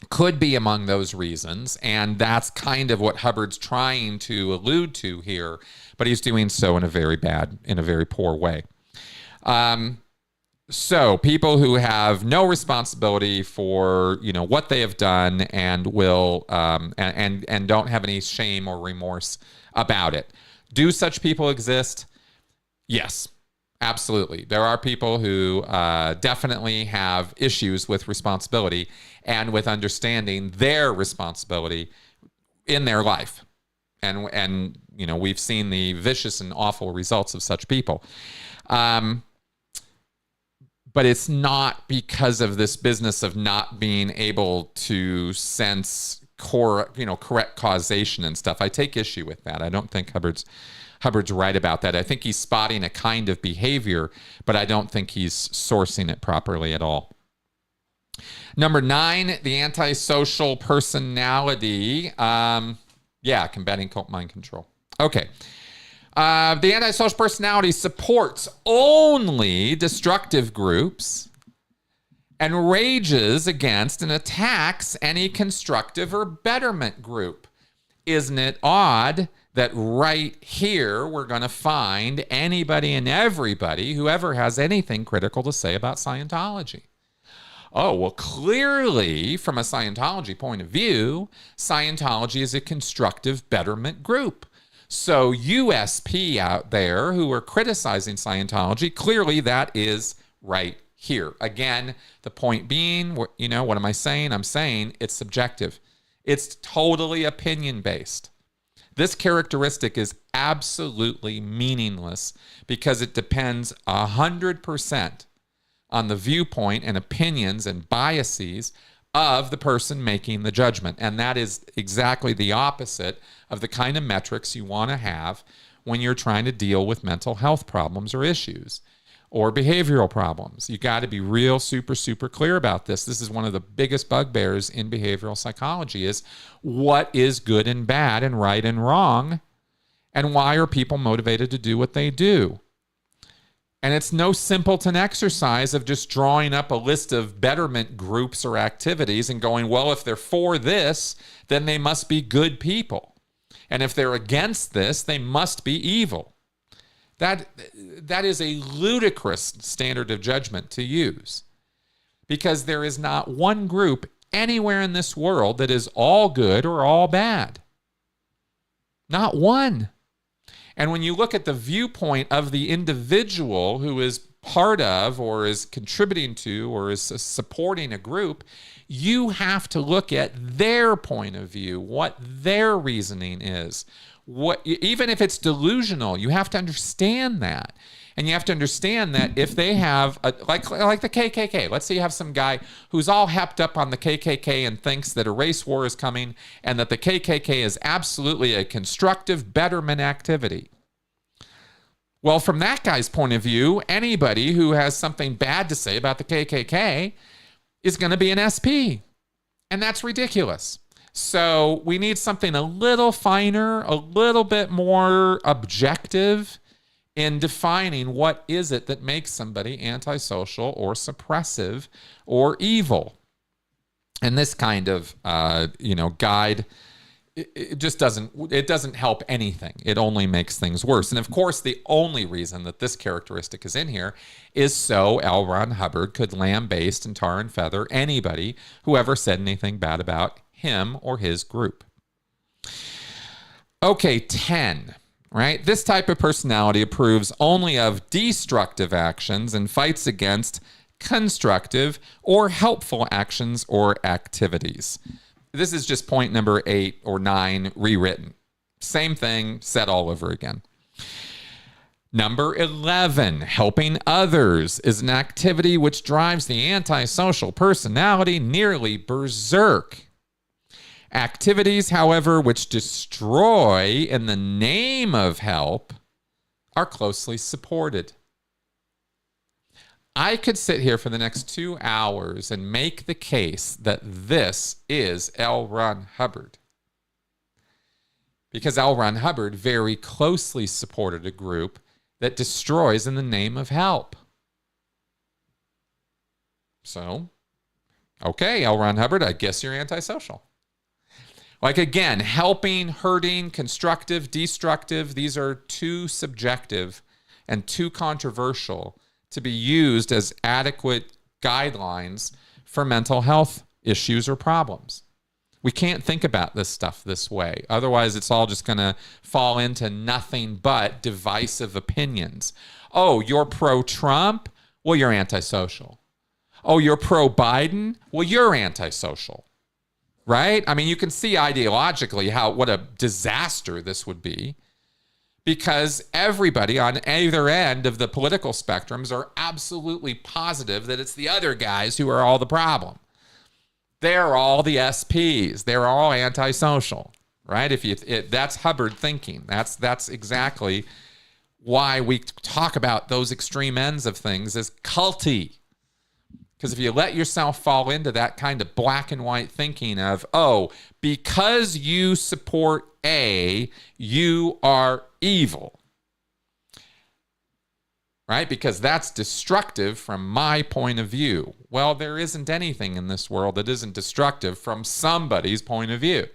could be among those reasons, and that's kind of what Hubbard's trying to allude to here, but he's doing so in a very poor way. So people who have no responsibility for, what they have done and will and don't have any shame or remorse about it. Do such people exist? Yes, absolutely. There are people who definitely have issues with responsibility and with understanding their responsibility in their life. And we've seen the vicious and awful results of such people. But it's not because of this business of not being able to sense correct causation and stuff. I take issue with that. I don't think Hubbard's right about that. I think he's spotting a kind of behavior, but I don't think he's sourcing it properly at all. Number 9, the antisocial personality. Combating cult mind control. Okay. The antisocial personality supports only destructive groups and rages against and attacks any constructive or betterment group. Isn't it odd that right here we're going to find anybody and everybody who ever has anything critical to say about Scientology? Oh, well, clearly, from a Scientology point of view, Scientology is a constructive betterment group. So USP out there who are criticizing Scientology, clearly that is right here. Again, the point being, what am I saying? I'm saying it's subjective. It's totally opinion-based. This characteristic is absolutely meaningless because it depends 100% on the viewpoint and opinions and biases of the person making the judgment. And that is exactly the opposite of the kind of metrics you want to have when you're trying to deal with mental health problems or issues or behavioral problems. You got to be real super clear about this. This is one of the biggest bugbears in behavioral psychology is what is good and bad and right and wrong, and why are people motivated to do what they do. And it's no simpleton exercise of just drawing up a list of betterment groups or activities and going, well, if they're for this, then they must be good people. And if they're against this, they must be evil. That is a ludicrous standard of judgment to use, because there is not one group anywhere in this world that is all good or all bad. Not one. And when you look at the viewpoint of the individual who is part of or is contributing to or is supporting a group, you have to look at their point of view, what their reasoning is. Even if it's delusional, you have to understand that. And you have to understand that if they have, like the KKK, let's say you have some guy who's all hepped up on the KKK and thinks that a race war is coming and that the KKK is absolutely a constructive betterment activity. Well, from that guy's point of view, anybody who has something bad to say about the KKK is going to be an SP. And that's ridiculous. So we need something a little finer, a little bit more objective in defining what is it that makes somebody antisocial or suppressive or evil. And this kind of, guide, it just doesn't help anything. It only makes things worse. And of course, the only reason that this characteristic is in here is so L. Ron Hubbard could lambaste and tar and feather anybody who ever said anything bad about him or his group. Okay, 10. Right? This type of personality approves only of destructive actions and fights against constructive or helpful actions or activities. This is just point number 8 or 9 rewritten. Same thing said all over again. Number 11, helping others is an activity which drives the antisocial personality nearly berserk. Activities, however, which destroy in the name of help are closely supported. I could sit here for the next 2 hours and make the case that this is L. Ron Hubbard, because L. Ron Hubbard very closely supported a group that destroys in the name of help. So Okay, L. Ron Hubbard, I guess you're antisocial. Like, again, helping, hurting, constructive, destructive, these are too subjective and too controversial to be used as adequate guidelines for mental health issues or problems. We can't think about this stuff this way. Otherwise, it's all just going to fall into nothing but divisive opinions. Oh, you're pro-Trump? Well, you're antisocial. Oh, you're pro-Biden? Well, you're antisocial. Right? I mean, you can see ideologically what a disaster this would be, because everybody on either end of the political spectrums are absolutely positive that it's the other guys who are all the problem. They're all the SPs. They're all antisocial, right? That's Hubbard thinking. That's exactly why we talk about those extreme ends of things as culty. Because if you let yourself fall into that kind of black and white thinking of, oh, because you support A, you are evil, right? Because that's destructive from my point of view. Well, there isn't anything in this world that isn't destructive from somebody's point of view.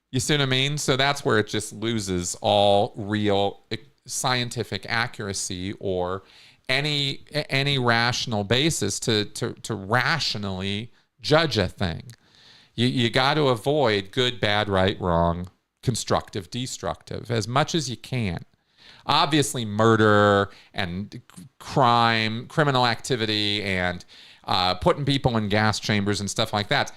You see what I mean? So that's where it just loses all real scientific accuracy or any rational basis to rationally judge a thing. You got to avoid good, bad, right, wrong, constructive, destructive as much as you can. Obviously, murder and crime, criminal activity, and putting people in gas chambers and stuff like that.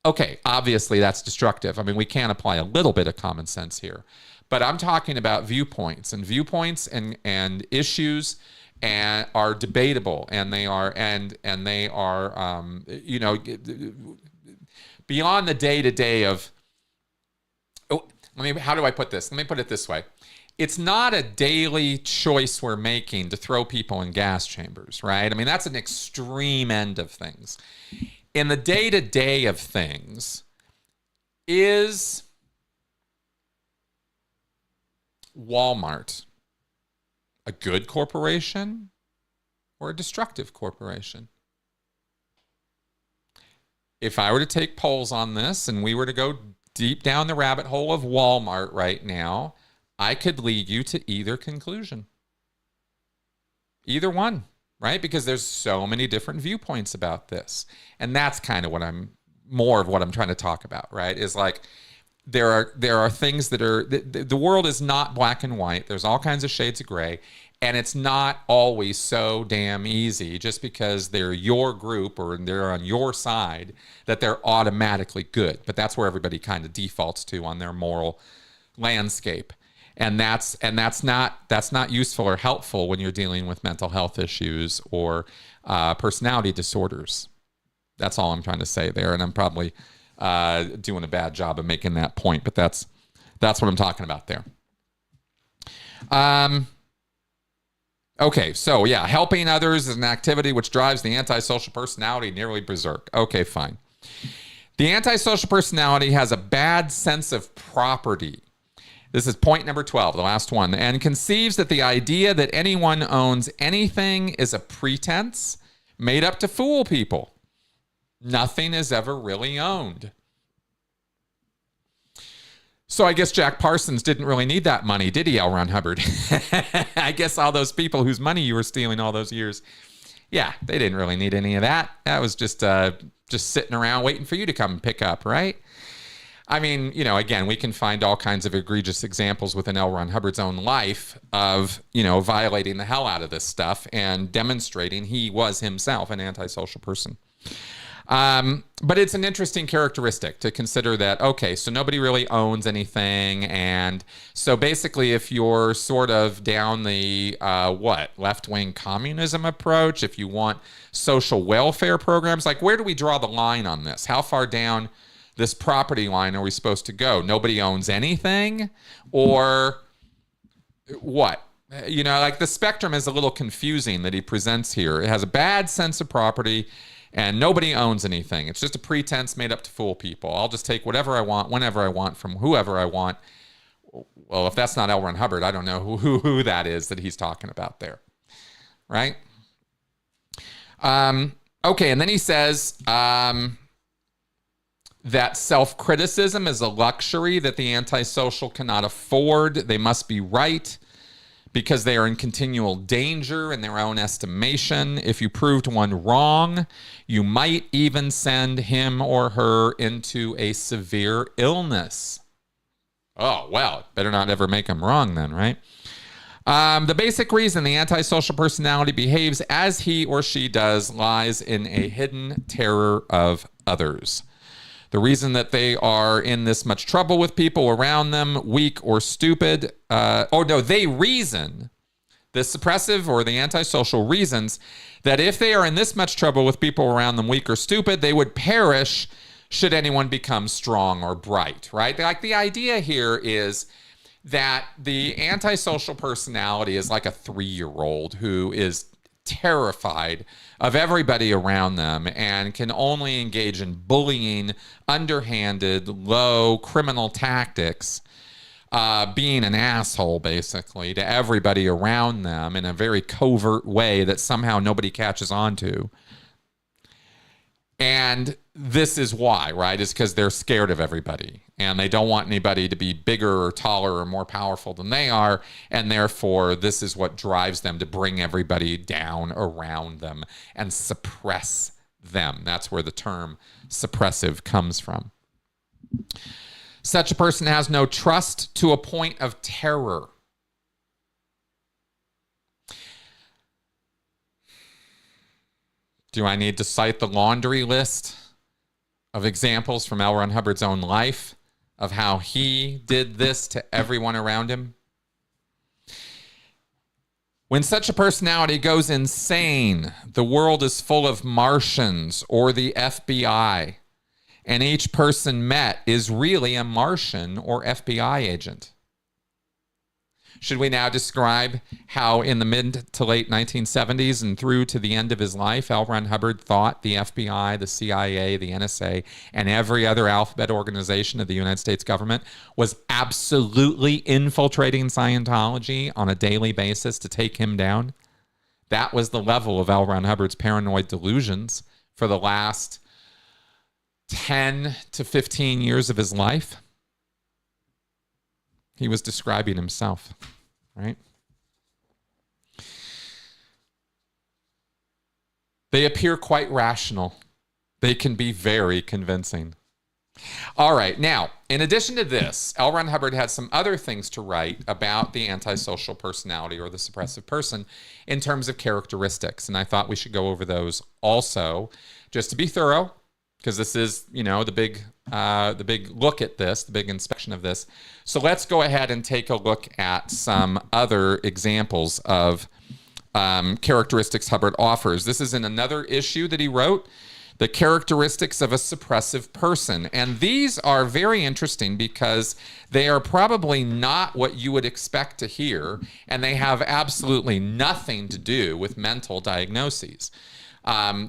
Okay, obviously that's destructive. I mean, we can apply a little bit of common sense here. But I'm talking about viewpoints and issues and are debatable, and they are beyond the day-to-day of, how do I put this? Let me put it this way. It's not a daily choice we're making to throw people in gas chambers, right? I mean, that's an extreme end of things. In the day-to-day of things, is Walmart a good corporation or a destructive corporation? If I were to take polls on this and we were to go deep down the rabbit hole of Walmart right now, I could lead you to either conclusion. Either one, right? Because there's so many different viewpoints about this. And that's kind of more of what I'm trying to talk about, right? Is like, there are things that are, the world is not black and white. There's all kinds of shades of gray, and it's not always so damn easy just because they're your group or they're on your side that they're automatically good. But that's where everybody kind of defaults to on their moral landscape. And that's not useful or helpful when you're dealing with mental health issues or personality disorders. That's all I'm trying to say there, and I'm probably doing a bad job of making that point, but that's what I'm talking about there. Okay, so yeah, helping others is an activity which drives the antisocial personality nearly berserk. Okay, fine. The antisocial personality has a bad sense of property. This is point number 12, the last one, and conceives that the idea that anyone owns anything is a pretense made up to fool people. Nothing is ever really owned. So I guess Jack Parsons didn't really need that money, did he, L. Ron Hubbard? I guess all those people whose money you were stealing all those years, yeah, they didn't really need any of that. That was just sitting around waiting for you to come and pick up, right? I mean, again, we can find all kinds of egregious examples within L. Ron Hubbard's own life of, violating the hell out of this stuff and demonstrating he was himself an antisocial person. But it's an interesting characteristic to consider that, okay, so nobody really owns anything. And so basically, if you're sort of down the, left-wing communism approach, if you want social welfare programs, like where do we draw the line on this? How far down this property line are we supposed to go? Nobody owns anything? Or what? Like the spectrum is a little confusing that he presents here. It has a bad sense of property, and nobody owns anything. It's just a pretense made up to fool people. I'll just take whatever I want, whenever I want, from whoever I want. Well, if that's not L. Ron Hubbard, I don't know who that is that he's talking about there, right? Okay, and then he says that self-criticism is a luxury that the antisocial cannot afford. They must be right because they are in continual danger in their own estimation. If you proved one wrong, you might even send him or her into a severe illness. Oh, well, better not ever make them wrong then, right? The basic reason the antisocial personality behaves as he or she does lies in a hidden terror of others. The reason that they are in this much trouble with people around them, weak or stupid, they reason, the suppressive or the antisocial reasons that if they are in this much trouble with people around them, weak or stupid, they would perish should anyone become strong or bright, right? Like the idea here is that the antisocial personality is like a 3-year-old who is terrified of everybody around them and can only engage in bullying, underhanded, low criminal tactics, being an asshole basically to everybody around them in a very covert way that somehow nobody catches on to. And this is why, right? Is because they're scared of everybody and they don't want anybody to be bigger or taller or more powerful than they are. And therefore, this is what drives them to bring everybody down around them and suppress them. That's where the term suppressive comes from. Such a person has no trust to a point of terror. Do I need to cite the laundry list of examples from L. Ron Hubbard's own life of how he did this to everyone around him? When such a personality goes insane, the world is full of Martians or the FBI, and each person met is really a Martian or FBI agent. Should we now describe how in the mid to late 1970s and through to the end of his life, L. Ron Hubbard thought the FBI, the CIA, the NSA, and every other alphabet organization of the United States government was absolutely infiltrating Scientology on a daily basis to take him down? That was the level of L. Ron Hubbard's paranoid delusions for the last 10 to 15 years of his life. He was describing himself, right? They appear quite rational. They can be very convincing. All right, now, in addition to this, L. Ron Hubbard had some other things to write about the antisocial personality or the suppressive person in terms of characteristics, and I thought we should go over those also, just to be thorough, because this is, the big look at this, the big inspection of this. So let's go ahead and take a look at some other examples of characteristics Hubbard offers. This is in another issue that he wrote, The Characteristics of a Suppressive Person. And these are very interesting because they are probably not what you would expect to hear, and they have absolutely nothing to do with mental diagnoses.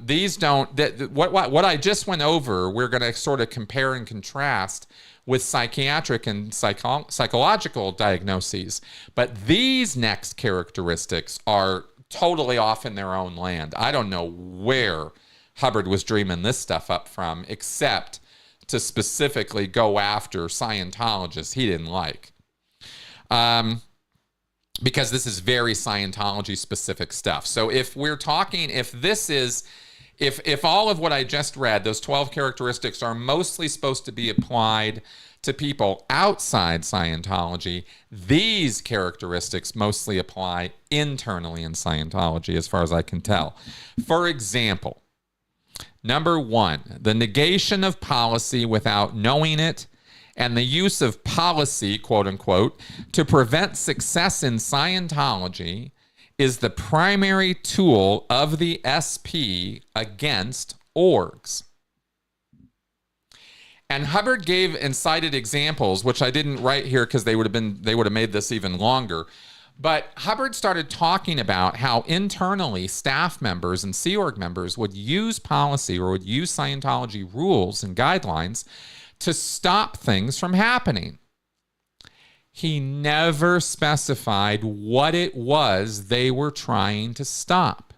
These don't, what I just went over, we're going to sort of compare and contrast with psychiatric and psychological diagnoses. But these next characteristics are totally off in their own land. I don't know where Hubbard was dreaming this stuff up from, except to specifically go after Scientologists he didn't like. Because this is very Scientology specific stuff. So if we're talking, if all of what I just read, those 12 characteristics are mostly supposed to be applied to people outside Scientology, these characteristics mostly apply internally in Scientology, as far as I can tell. For example, number 1, the negation of policy without knowing it, and the use of policy, quote unquote, to prevent success in Scientology is the primary tool of the SP against orgs. And Hubbard gave and cited examples, which I didn't write here because they would have made this even longer. But Hubbard started talking about how internally staff members and Sea Org members would use policy or would use Scientology rules and guidelines to stop things from happening. He never specified what it was they were trying to stop.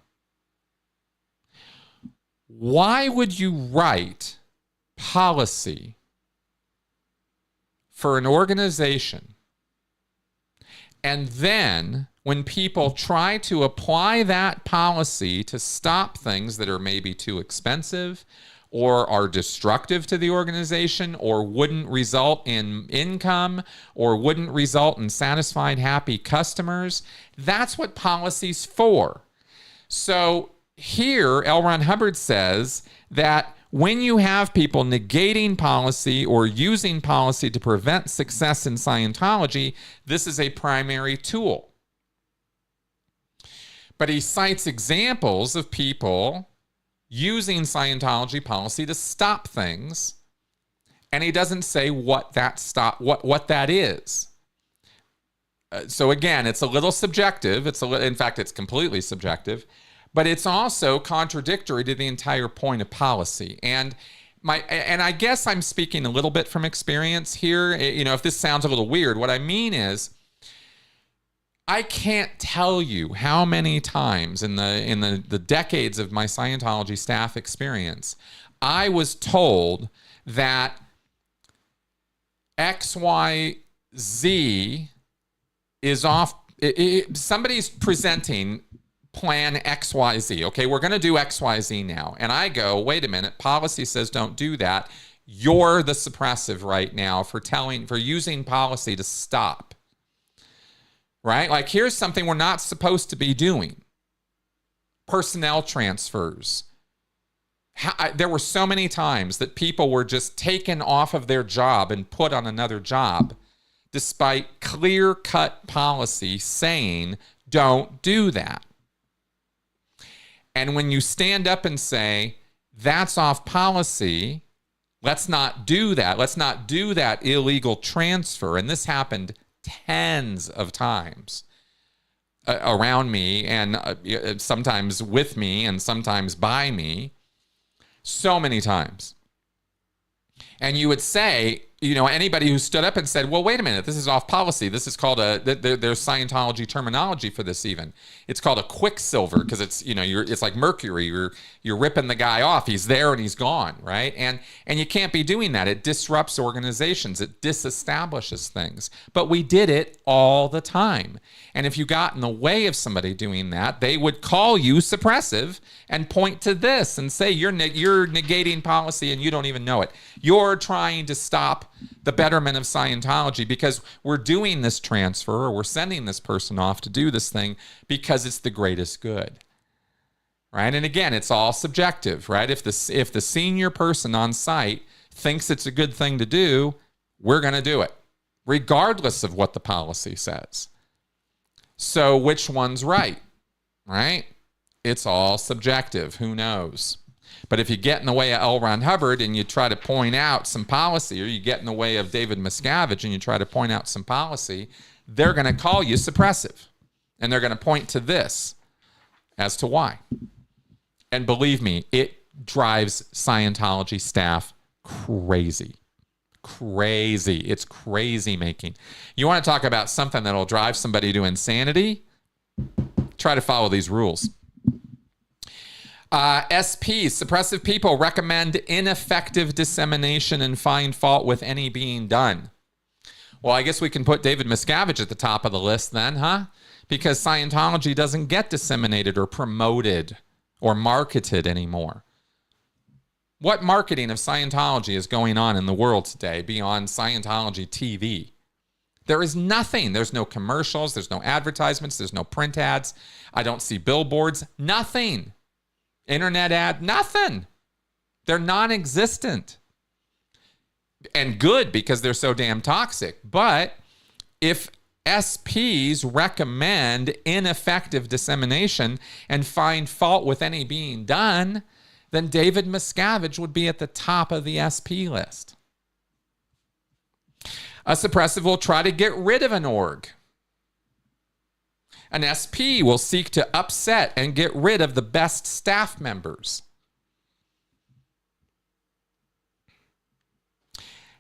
Why would you write policy for an organization, and then when people try to apply that policy to stop things that are maybe too expensive or are destructive to the organization or wouldn't result in income or wouldn't result in satisfied, happy customers, that's what policy's for. So here, L. Ron Hubbard says that when you have people negating policy or using policy to prevent success in Scientology, this is a primary tool. But he cites examples of people using Scientology policy to stop things, and he doesn't say what that is. So again, it's a little subjective. In fact, it's completely subjective, but it's also contradictory to the entire point of policy. And I guess I'm speaking a little bit from experience here. You know, if this sounds a little weird, what I mean is, I can't tell you how many times in the decades of my Scientology staff experience, I was told that XYZ is off. Somebody's presenting plan XYZ. Okay, we're going to do XYZ now. And I go, wait a minute, policy says don't do that. You're the suppressive right now for using policy to stop. Right? Like, here's something we're not supposed to be doing. Personnel transfers. There were so many times that people were just taken off of their job and put on another job, despite clear-cut policy saying, don't do that. And when you stand up and say, that's off policy, let's not do that. Let's not do that illegal transfer. And this happened tens of times around me, and sometimes with me and sometimes by me, so many times. And you would say, you know, anybody who stood up and said, well, wait a minute, this is off policy. This is called there's Scientology terminology for this even. It's called a quicksilver, because it's, you know, it's like mercury. You're ripping the guy off. He's there and he's gone, right? And you can't be doing that. It disrupts organizations. It disestablishes things. But we did it all the time. And if you got in the way of somebody doing that, they would call you suppressive and point to this and say, you're negating policy and you don't even know it. You're trying to stop the betterment of Scientology because we're doing this transfer, or we're sending this person off to do this thing because it's the greatest good, right? And again, it's all subjective, right? If the senior person on site thinks it's a good thing to do, we're going to do it, regardless of what the policy says. So which one's right, right? It's all subjective. Who knows? But if you get in the way of L. Ron Hubbard and you try to point out some policy, or you get in the way of David Miscavige and you try to point out some policy, they're going to call you suppressive. And they're going to point to this as to why. And believe me, it drives Scientology staff crazy. Crazy. It's crazy making. You want to talk about something that'll drive somebody to insanity? Try to follow these rules. SPs, suppressive people, recommend ineffective dissemination and find fault with any being done. Well, I guess we can put David Miscavige at the top of the list then, huh? Because Scientology doesn't get disseminated or promoted or marketed anymore. What marketing of Scientology is going on in the world today beyond Scientology TV? There is nothing. There's no commercials. There's no advertisements. There's no print ads. I don't see billboards. Nothing. Internet ad, nothing. They're non-existent. And good, because they're so damn toxic. But if SPs recommend ineffective dissemination and find fault with any being done, then David Miscavige would be at the top of the SP list. A suppressive will try to get rid of an org. An SP will seek to upset and get rid of the best staff members.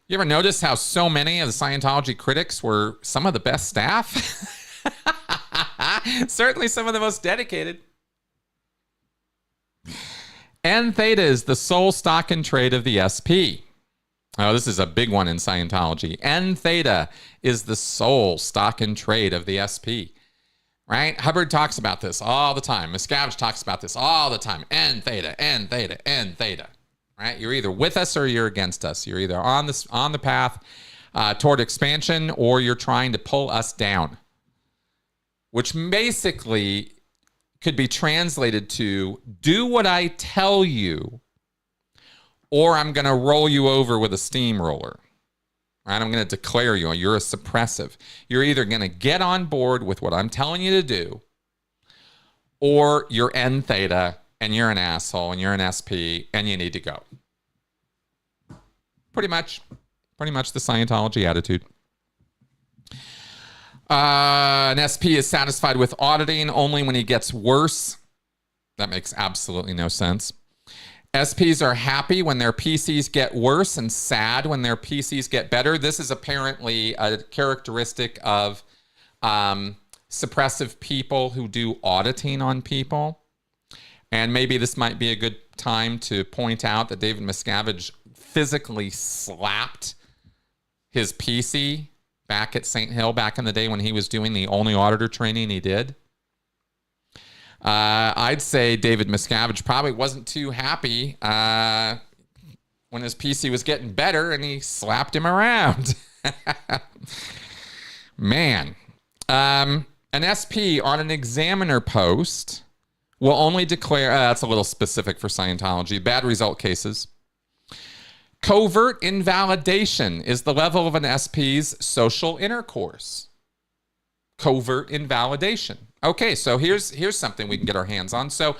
You ever notice how so many of the Scientology critics were some of the best staff? Certainly some of the most dedicated. N theta is the sole stock and trade of the SP. Oh, this is a big one in Scientology. N theta is the sole stock and trade of the SP. Right? Hubbard talks about this all the time. Miscavige talks about this all the time. N theta, N theta, N theta. Right? You're either with us or you're against us. You're either on the path toward expansion, or you're trying to pull us down. Which basically could be translated to, do what I tell you, or I'm going to roll you over with a steamroller. Right? I'm going to declare you're a suppressive. You're either going to get on board with what I'm telling you to do, or you're N theta and you're an asshole and you're an SP and you need to go. Pretty much the Scientology attitude. An SP is satisfied with auditing only when he gets worse. That makes absolutely no sense. SPs are happy when their PCs get worse and sad when their PCs get better. This is apparently a characteristic of suppressive people who do auditing on people. And maybe this might be a good time to point out that David Miscavige physically slapped his PC back at St. Hill back in the day when he was doing the only auditor training he did. I'd say David Miscavige probably wasn't too happy when his PC was getting better and he slapped him around. Man. An SP on an examiner post will only declare, that's a little specific for Scientology, bad result cases. Covert invalidation is the level of an SP's social intercourse. Covert invalidation. Okay, so here's something we can get our hands on. So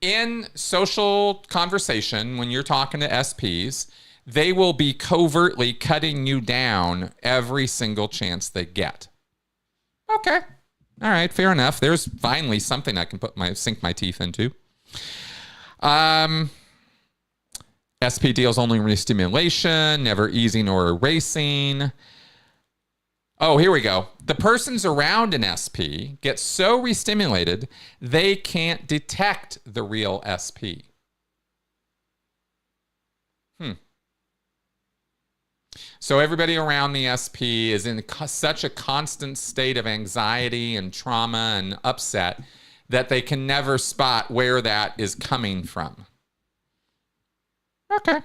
in social conversation, when you're talking to SPs, they will be covertly cutting you down every single chance they get. Okay. All right, fair enough. There's finally something I can sink my teeth into. SP deals only re-stimulation, never easing or erasing. Oh, here we go. The persons around an SP get so re-stimulated, they can't detect the real SP. So everybody around the SP is in such a constant state of anxiety and trauma and upset that they can never spot where that is coming from. Okay.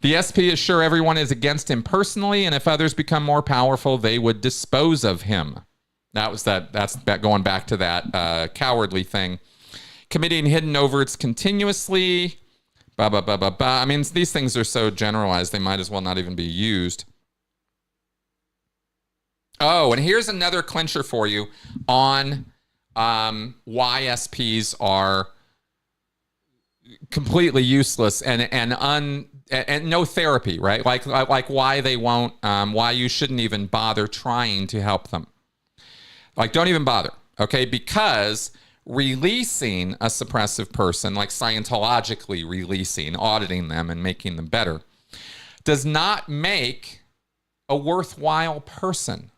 The SP is sure everyone is against him personally, and if others become more powerful, they would dispose of him. That's going back to that cowardly thing. Committing hidden overts continuously. I mean, these things are so generalized, they might as well not even be used. Oh, and here's another clincher for you on why SPs are completely useless and no therapy, right? Like why they won't, why you shouldn't even bother trying to help them. Like, don't even bother, okay? Because releasing a suppressive person, like Scientologically releasing, auditing them and making them better, does not make a worthwhile person.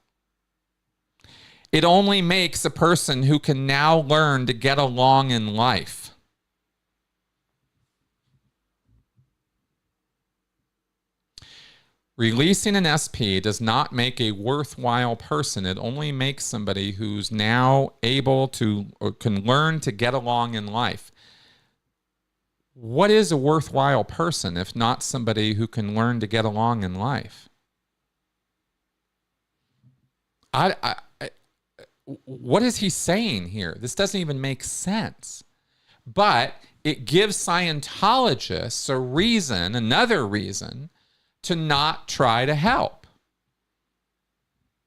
It only makes a person who can now learn to get along in life. Releasing an SP does not make a worthwhile person. It only makes somebody who's now able to or can learn to get along in life. What is a worthwhile person if not somebody who can learn to get along in life? What is he saying here? This doesn't even make sense. But it gives Scientologists a reason, another reason, to not try to help.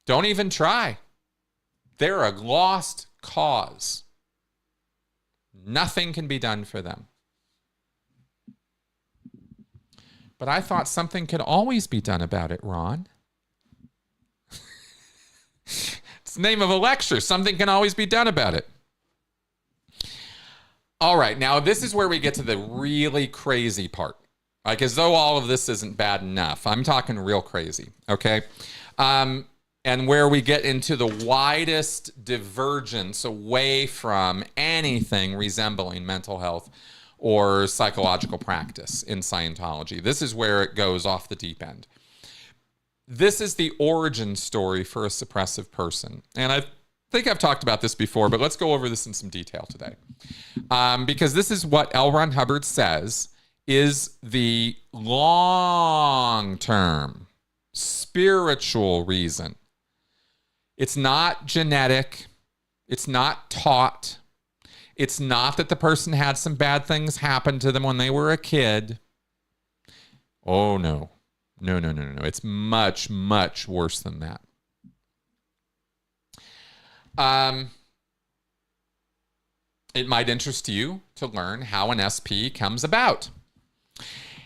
Don't even try. They're a lost cause. Nothing can be done for them. But I thought something could always be done about it, Ron. It's the name of a lecture. Something can always be done about it. All right, now this is where we get to the really crazy part. Like, as though all of this isn't bad enough. I'm talking real crazy, okay? and where we get into the widest divergence away from anything resembling mental health or psychological practice in Scientology. This is where it goes off the deep end. This is the origin story for a suppressive person. And I think I've talked about this before, but let's go over this in some detail today. Because this is what L. Ron Hubbard says is the long-term spiritual reason. It's not genetic. It's not taught. It's not that the person had some bad things happen to them when they were a kid. Oh, no. No. It's much, much worse than that. It might interest you to learn how an SP comes about.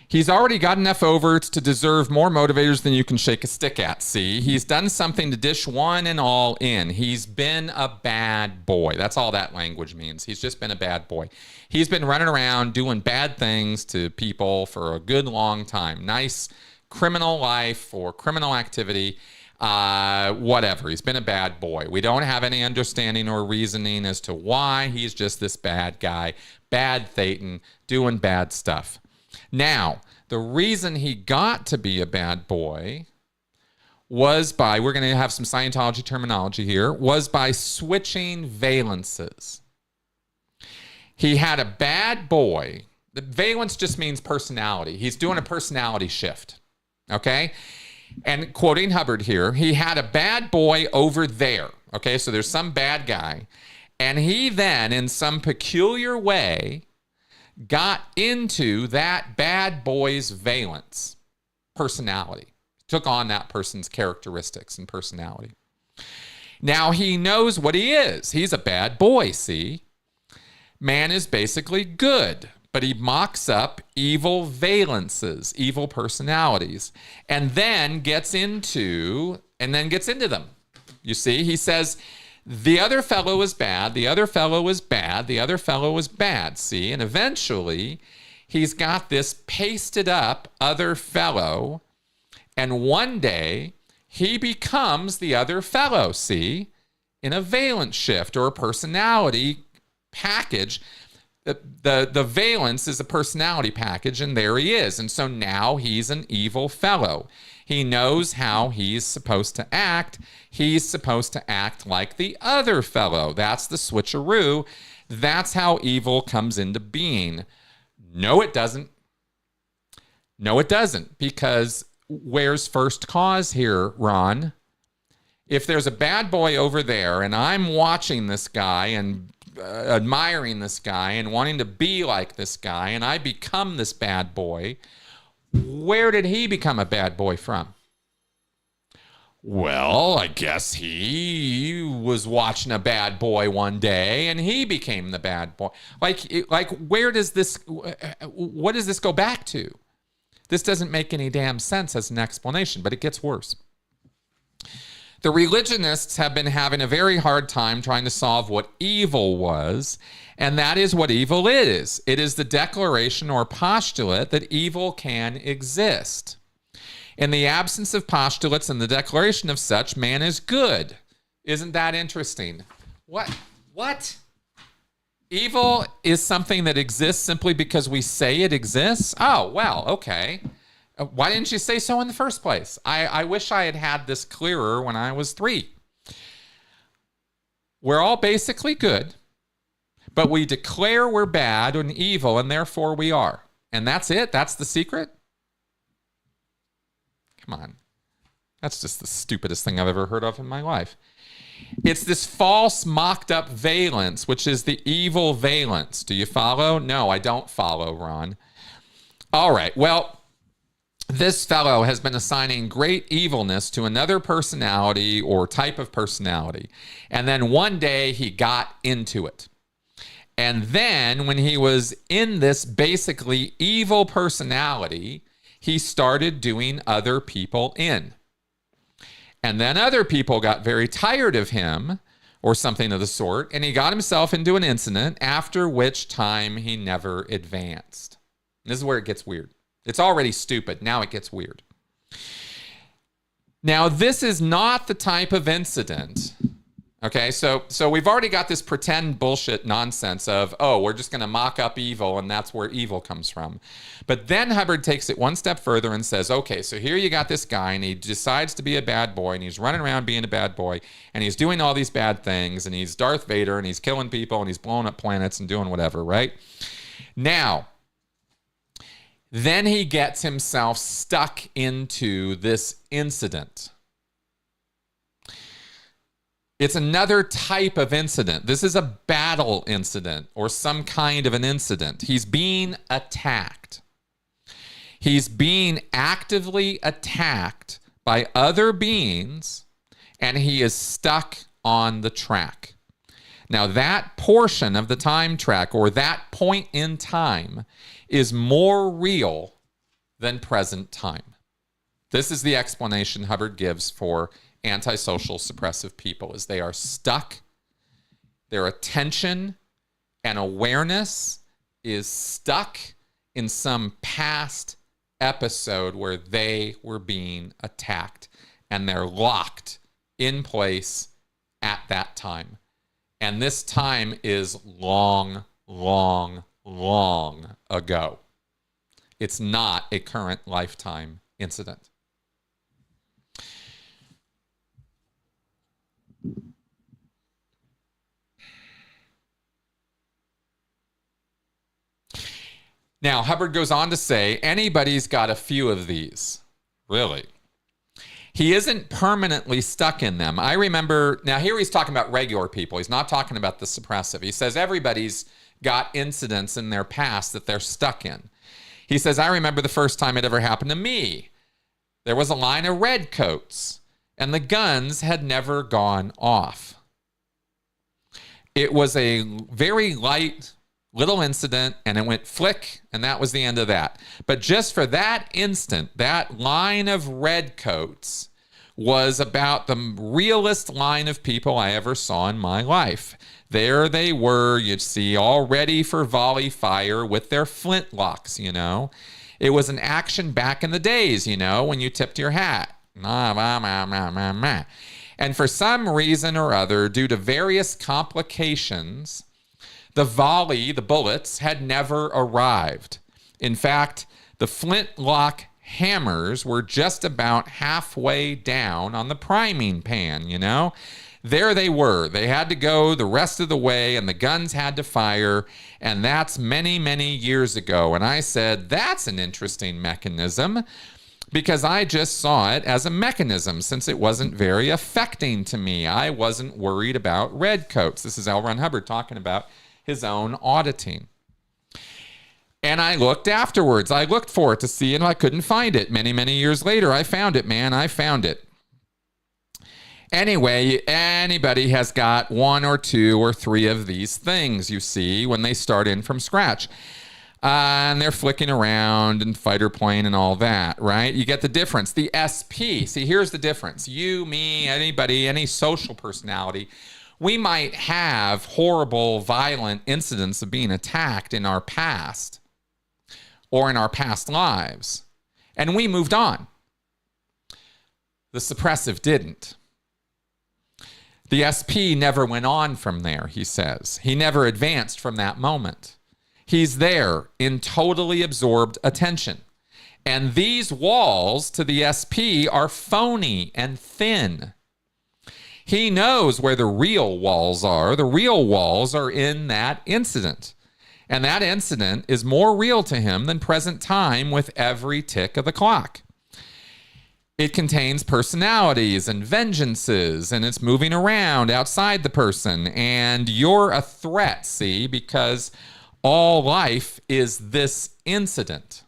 He's already got enough overts to deserve more motivators than you can shake a stick at, see? He's done something to dish one and all in. He's been a bad boy. That's all that language means. He's just been a bad boy. He's been running around doing bad things to people for a good long time. Nice criminal life or criminal activity, whatever. He's been a bad boy. We don't have any understanding or reasoning as to why he's just this bad guy, bad Thetan, doing bad stuff. Now, the reason he got to be a bad boy was by, we're going to have some Scientology terminology here, was by switching valences. He had a bad boy. The valence just means personality. He's doing a personality shift, okay? And quoting Hubbard here, he had a bad boy over there, okay? So there's some bad guy. And he then, in some peculiar way, got into that bad boy's valence, personality, took on that person's characteristics and personality. Now he knows what he is. He's a bad boy, see? Man is basically good, but he mocks up evil valences, evil personalities, and then gets into them. You see, he says, the other fellow is bad, the other fellow is bad, the other fellow is bad, see? And eventually, he's got this pasted up other fellow, and one day, he becomes the other fellow, see? In a valence shift or a personality package. The valence is a personality package, and there he is. And so now he's an evil fellow. He knows how he's supposed to act. He's supposed to act like the other fellow. That's the switcheroo. That's how evil comes into being. No, it doesn't. No, it doesn't. Because where's first cause here, Ron? If there's a bad boy over there, and I'm watching this guy and admiring this guy and wanting to be like this guy, and I become this bad boy, where did he become a bad boy from? Well, I guess he was watching a bad boy one day and he became the bad boy. Like where does this, what does this go back to? This doesn't make any damn sense as an explanation, but it gets worse. The religionists have been having a very hard time trying to solve what evil was, and that is what evil is. It is the declaration or postulate that evil can exist. In the absence of postulates and the declaration of such, man is good. Isn't that interesting? What? Evil is something that exists simply because we say it exists? Oh, well, okay. Why didn't you say so in the first place? I wish I had had this clearer when I was 3. We're all basically good, but we declare we're bad and evil, and therefore we are. And that's it? That's the secret? Come on. That's just the stupidest thing I've ever heard of in my life. It's this false mocked up valence, which is the evil valence. Do you follow? No, I don't follow, Ron. All right, well, this fellow has been assigning great evilness to another personality or type of personality. And then one day he got into it. And then when he was in this basically evil personality, he started doing other people in. And then other people got very tired of him or something of the sort, and he got himself into an incident, after which time he never advanced. This is where it gets weird. It's already stupid. Now it gets weird. Now, this is not the type of incident. Okay, so we've already got this pretend bullshit nonsense of, oh, we're just going to mock up evil, and that's where evil comes from. But then Hubbard takes it one step further and says, okay, so here you got this guy, and he decides to be a bad boy, and he's running around being a bad boy, and he's doing all these bad things, and he's Darth Vader, and he's killing people, and he's blowing up planets and doing whatever, right? Now, then he gets himself stuck into this incident. It's another type of incident. This is a battle incident or some kind of an incident. He's being attacked. He's being actively attacked by other beings, and he is stuck on the track. Now, that portion of the time track or that point in time is more real than present time. This is the explanation Hubbard gives for antisocial suppressive people, is they are stuck. Their attention and awareness is stuck in some past episode where they were being attacked, and they're locked in place at that time. And this time is long, long, long ago. It's not a current lifetime incident. Now, Hubbard goes on to say, anybody's got a few of these. Really. He isn't permanently stuck in them. I remember, now here he's talking about regular people. He's not talking about the suppressive. He says everybody's got incidents in their past that they're stuck in. He says, I remember the first time it ever happened to me. There was a line of redcoats, and the guns had never gone off. It was a very light little incident, and it went flick, and that was the end of that. But just for that instant, that line of redcoats was about the realest line of people I ever saw in my life. There they were, you'd see, all ready for volley fire with their flintlocks, you know. It was an action back in the days, you know, when you tipped your hat. And for some reason or other, due to various complications, the volley, the bullets, had never arrived. In fact, the flintlock hammers were just about halfway down on the priming pan, you know? There they were. They had to go the rest of the way, and the guns had to fire, and that's many, many years ago. And I said, that's an interesting mechanism, because I just saw it as a mechanism since it wasn't very affecting to me. I wasn't worried about redcoats. This is L. Ron Hubbard talking about his own auditing. And I looked afterwards. I looked for it to see, and I couldn't find it. Many, many years later, I found it, man. I found it. Anyway, anybody has got one or two or three of these things, you see, when they start in from scratch. And they're flicking around and fighter plane and all that, right? You get the difference. The SP, see, here's the difference. You, me, anybody, any social personality, we might have horrible, violent incidents of being attacked in our past or in our past lives, and we moved on. The suppressive didn't. The SP never went on from there, he says. He never advanced from that moment. He's there in totally absorbed attention. And these walls to the SP are phony and thin. He knows where the real walls are. The real walls are in that incident. And that incident is more real to him than present time with every tick of the clock. It contains personalities and vengeances, and it's moving around outside the person. And you're a threat, see, because all life is this incident.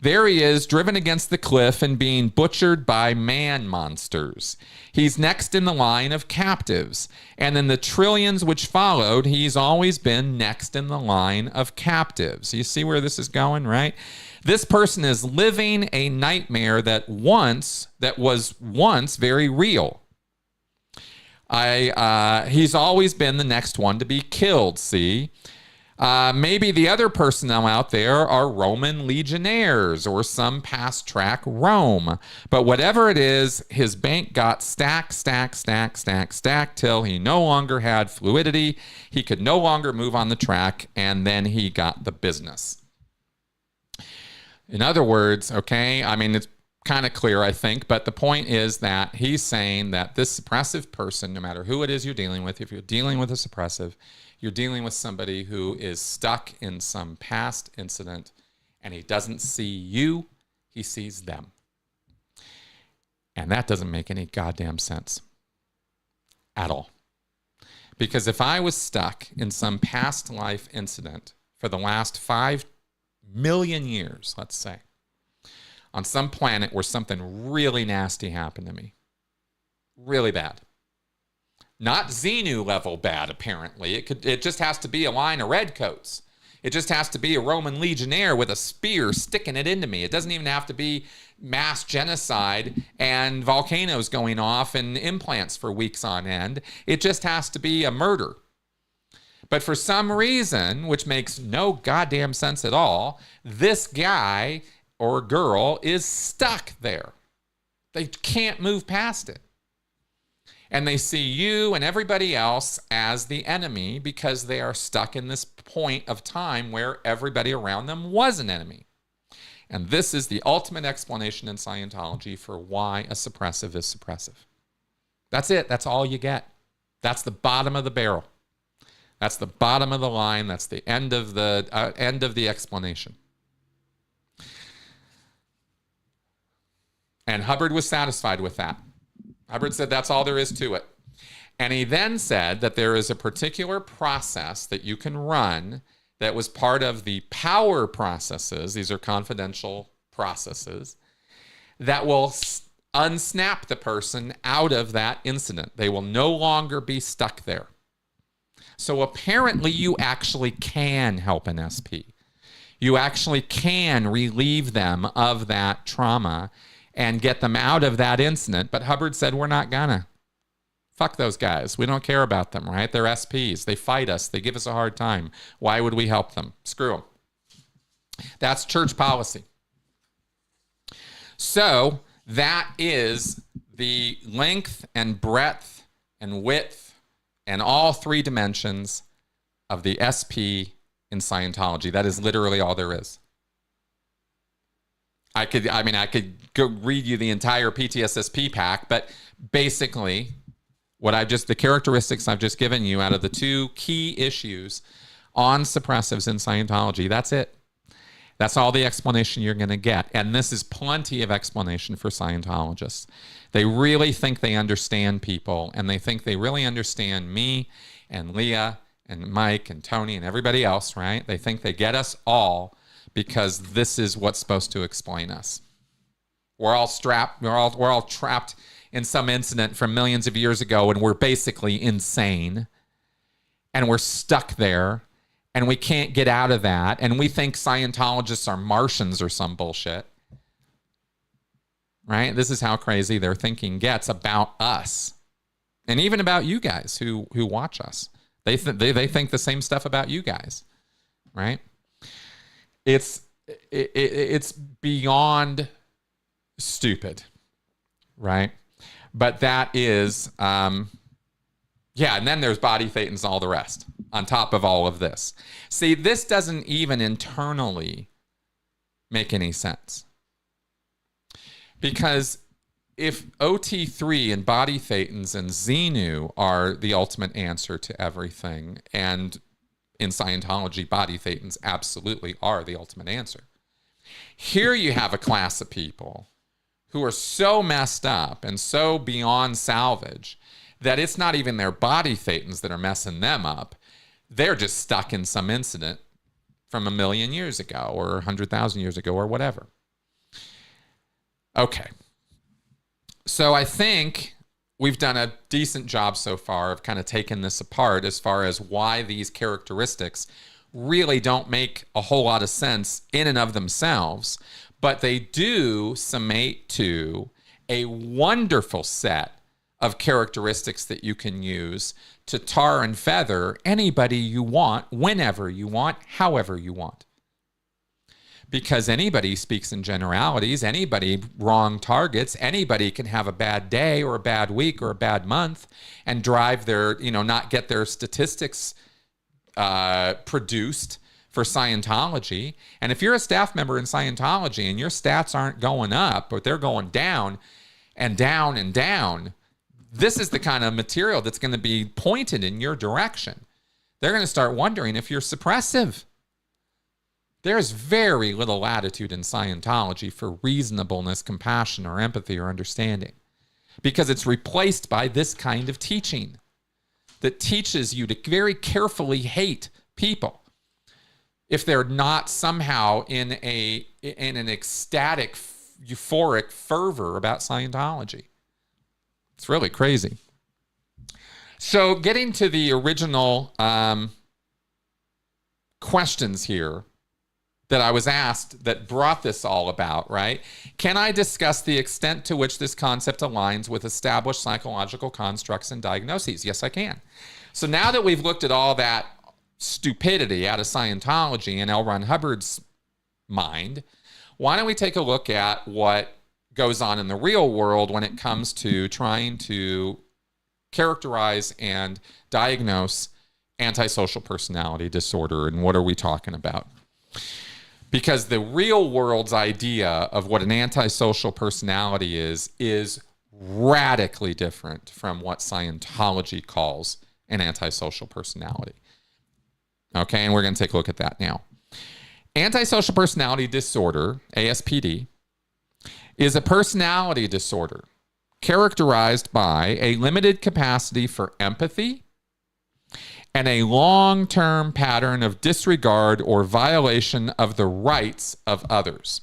There he is, driven against the cliff and being butchered by man monsters. He's next in the line of captives. And in the trillions which followed, he's always been next in the line of captives. You see where this is going, right? This person is living a nightmare that was once very real. He's always been the next one to be killed, see? Maybe the other personnel out there are Roman legionnaires or some past track Rome. But whatever it is, his bank got stacked till he no longer had fluidity. He could no longer move on the track, and then he got the business. In other words, okay, I mean, it's kind of clear, I think, but the point is that he's saying that this suppressive person, no matter who it is you're dealing with, if you're dealing with a suppressive, you're dealing with somebody who is stuck in some past incident, and he doesn't see you, he sees them. And that doesn't make any goddamn sense at all. Because if I was stuck in some past life incident for the last 5 million years, let's say, on some planet where something really nasty happened to me, really bad, not Xenu level bad, apparently. It just has to be a line of redcoats. It just has to be a Roman legionnaire with a spear sticking it into me. It doesn't even have to be mass genocide and volcanoes going off and implants for weeks on end. It just has to be a murder. But for some reason, which makes no goddamn sense at all, this guy or girl is stuck there. They can't move past it. And they see you and everybody else as the enemy because they are stuck in this point of time where everybody around them was an enemy. And this is the ultimate explanation in Scientology for why a suppressive is suppressive. That's it. That's all you get. That's the bottom of the barrel. That's the bottom of the line. That's the end of the explanation. And Hubbard was satisfied with that. Hubbard said that's all there is to it. And he then said that there is a particular process that you can run that was part of the power processes. These are confidential processes that will unsnap the person out of that incident. They will no longer be stuck there. So apparently you actually can help an SP. You actually can relieve them of that trauma and get them out of that incident. But Hubbard said, we're not gonna. Fuck those guys. We don't care about them, right? They're SPs. They fight us. They give us a hard time. Why would we help them? Screw them. That's church policy. So that is the length and breadth and width and all 3 dimensions of the SP in Scientology. That is literally all there is. I could go read you the entire PTSSP pack, but basically the characteristics I've just given you out of the 2 key issues on suppressives in Scientology, that's it. That's all the explanation you're going to get. And this is plenty of explanation for Scientologists. They really think they understand people, and they think they really understand me and Leah and Mike and Tony and everybody else, right? They think they get us all because this is what's supposed to explain us. We're all trapped in some incident from millions of years ago, and we're basically insane, and we're stuck there, and we can't get out of that, and we think Scientologists are Martians or some bullshit. Right? This is how crazy their thinking gets about us, and even about you guys who watch us. They think the same stuff about you guys, right? It's beyond stupid, right? But that is, and then there's body thetans and all the rest on top of all of this. See, this doesn't even internally make any sense. Because if OT3 and body thetans and Xenu are the ultimate answer to everything, and in Scientology, body thetans absolutely are the ultimate answer. Here you have a class of people who are so messed up and so beyond salvage that it's not even their body thetans that are messing them up. They're just stuck in some incident from 1 million years ago or 100,000 years ago or whatever. Okay. So I think we've done a decent job so far of kind of taking this apart as far as why these characteristics really don't make a whole lot of sense in and of themselves, but they do summate to a wonderful set of characteristics that you can use to tar and feather anybody you want, whenever you want, however you want. Because anybody speaks in generalities, anybody wrong targets, anybody can have a bad day or a bad week or a bad month and drive their, not get their statistics produced for Scientology. And if you're a staff member in Scientology and your stats aren't going up, but they're going down and down and down, this is the kind of material that's going to be pointed in your direction. They're going to start wondering if you're suppressive. There's very little latitude in Scientology for reasonableness, compassion, or empathy or understanding, because it's replaced by this kind of teaching that teaches you to very carefully hate people if they're not somehow in an ecstatic, euphoric fervor about Scientology. It's really crazy. So getting to the original questions here that I was asked that brought this all about, right? Can I discuss the extent to which this concept aligns with established psychological constructs and diagnoses? Yes, I can. So now that we've looked at all that stupidity out of Scientology and L. Ron Hubbard's mind, why don't we take a look at what goes on in the real world when it comes to trying to characterize and diagnose antisocial personality disorder, and what are we talking about? Because the real world's idea of what an antisocial personality is radically different from what Scientology calls an antisocial personality. Okay, and we're going to take a look at that now. Antisocial personality disorder, ASPD, is a personality disorder characterized by a limited capacity for empathy and a long-term pattern of disregard or violation of the rights of others.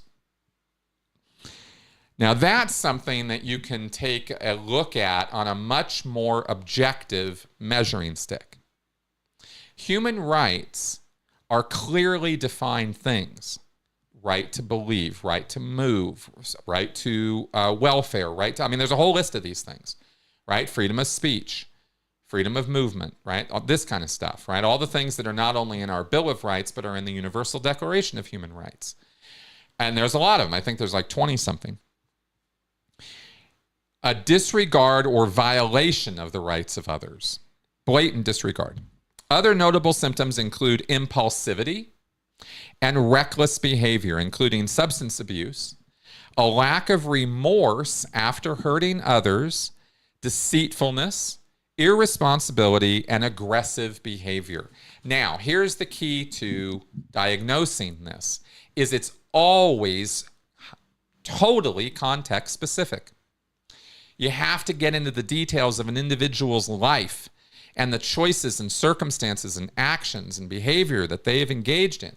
Now, that's something that you can take a look at on a much more objective measuring stick. Human rights are clearly defined things. Right to believe, right to move, right to welfare, right to, there's a whole list of these things, right? Freedom of speech, freedom of movement, right? All this kind of stuff, right? All the things that are not only in our Bill of Rights, but are in the Universal Declaration of Human Rights. And there's a lot of them. I think there's like 20-something. A disregard or violation of the rights of others. Blatant disregard. Other notable symptoms include impulsivity and reckless behavior, including substance abuse, a lack of remorse after hurting others, deceitfulness, irresponsibility, and aggressive behavior. Now, here's the key to diagnosing this, is it's always totally context specific. You have to get into the details of an individual's life and the choices and circumstances and actions and behavior that they have engaged in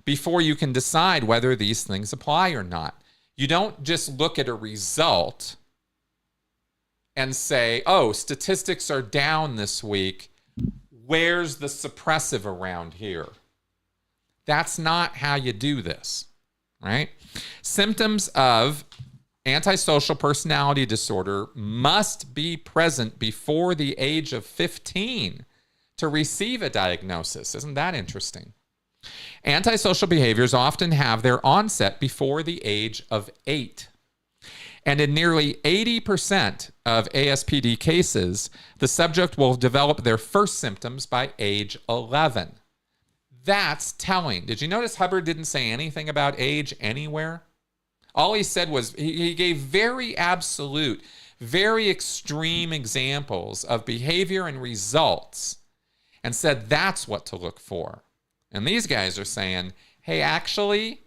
before you can decide whether these things apply or not. You don't just look at a result and say, oh, statistics are down this week. Where's the suppressive around here? That's not how you do this, right? Symptoms of antisocial personality disorder must be present before the age of 15 to receive a diagnosis. Isn't that interesting? Antisocial behaviors often have their onset before the age of 8. And in nearly 80% of ASPD cases, the subject will develop their first symptoms by age 11. That's telling. Did you notice Hubbard didn't say anything about age anywhere? All he said was he gave very absolute, very extreme examples of behavior and results and said that's what to look for. And these guys are saying, hey, actually,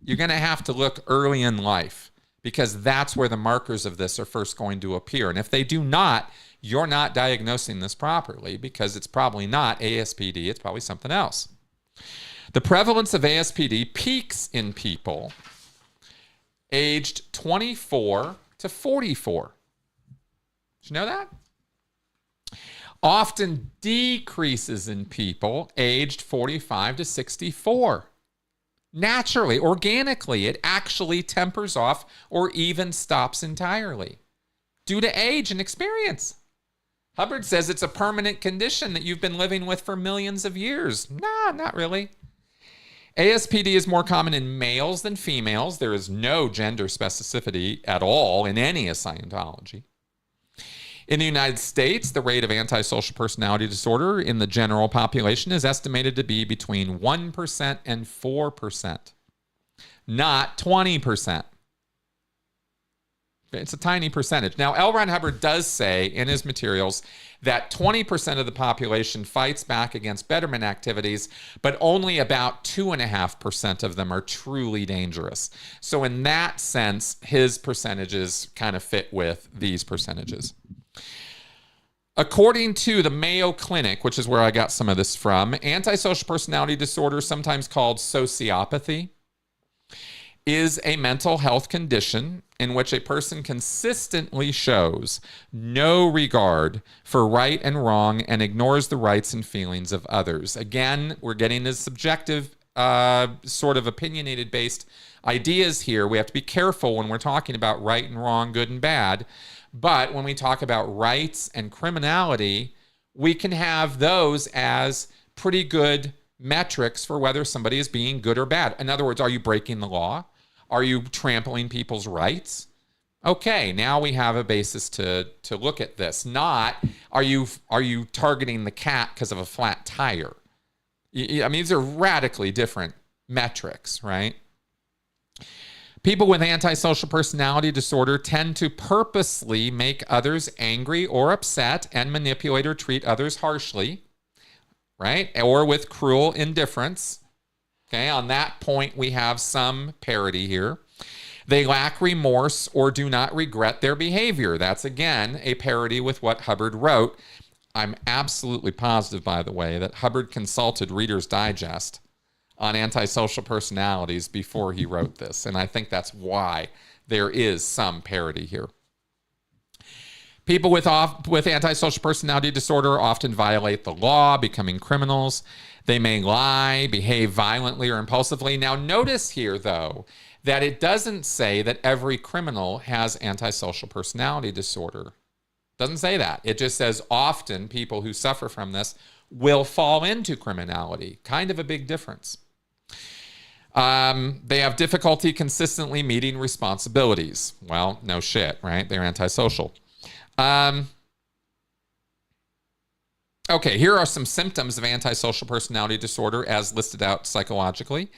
you're going to have to look early in life because that's where the markers of this are first going to appear. And if they do not, you're not diagnosing this properly because it's probably not ASPD, it's probably something else. The prevalence of ASPD peaks in people aged 24 to 44. Did you know that? Often decreases in people aged 45 to 64. Naturally, organically, it actually tempers off or even stops entirely. due to age and experience. Hubbard says it's a permanent condition that you've been living with for millions of years. Nah, not really. ASPD is more common in males than females. There is no gender specificity at all in any of Scientology. In the United States, the rate of antisocial personality disorder in the general population is estimated to be between 1% and 4%, not 20%. It's a tiny percentage. Now, L. Ron Hubbard does say in his materials that 20% of the population fights back against betterment activities, but only about 2.5% of them are truly dangerous. So in that sense, his percentages kind of fit with these percentages. According to the Mayo Clinic, which is where I got some of this from, antisocial personality disorder, sometimes called sociopathy, is a mental health condition in which a person consistently shows no regard for right and wrong and ignores the rights and feelings of others. Again, we're getting this subjective, sort of opinionated-based ideas here. We have to be careful when we're talking about right and wrong, good and bad. But when we talk about rights and criminality, we can have those as pretty good metrics for whether somebody is being good or bad. In other words, are you breaking the law? Are you trampling people's rights? Okay, now we have a basis to look at this. Not, are you targeting the cat because of a flat tire? I mean, these are radically different metrics, right? People with antisocial personality disorder tend to purposely make others angry or upset and manipulate or treat others harshly, right? Or with cruel indifference. Okay, on that point, we have some parity here. They lack remorse or do not regret their behavior. That's, again, a parity with what Hubbard wrote. I'm absolutely positive, by the way, that Hubbard consulted Reader's Digest on antisocial personalities before he wrote this. And I think that's why there is some parity here. People with antisocial personality disorder often violate the law, becoming criminals. They may lie, behave violently or impulsively. Now, notice here, though, that it doesn't say that every criminal has antisocial personality disorder. It doesn't say that. It just says often people who suffer from this will fall into criminality. Kind of a big difference. They have difficulty consistently meeting responsibilities. Well, no shit, right? They're antisocial. Okay, here are some symptoms of antisocial personality disorder as listed out psychologically.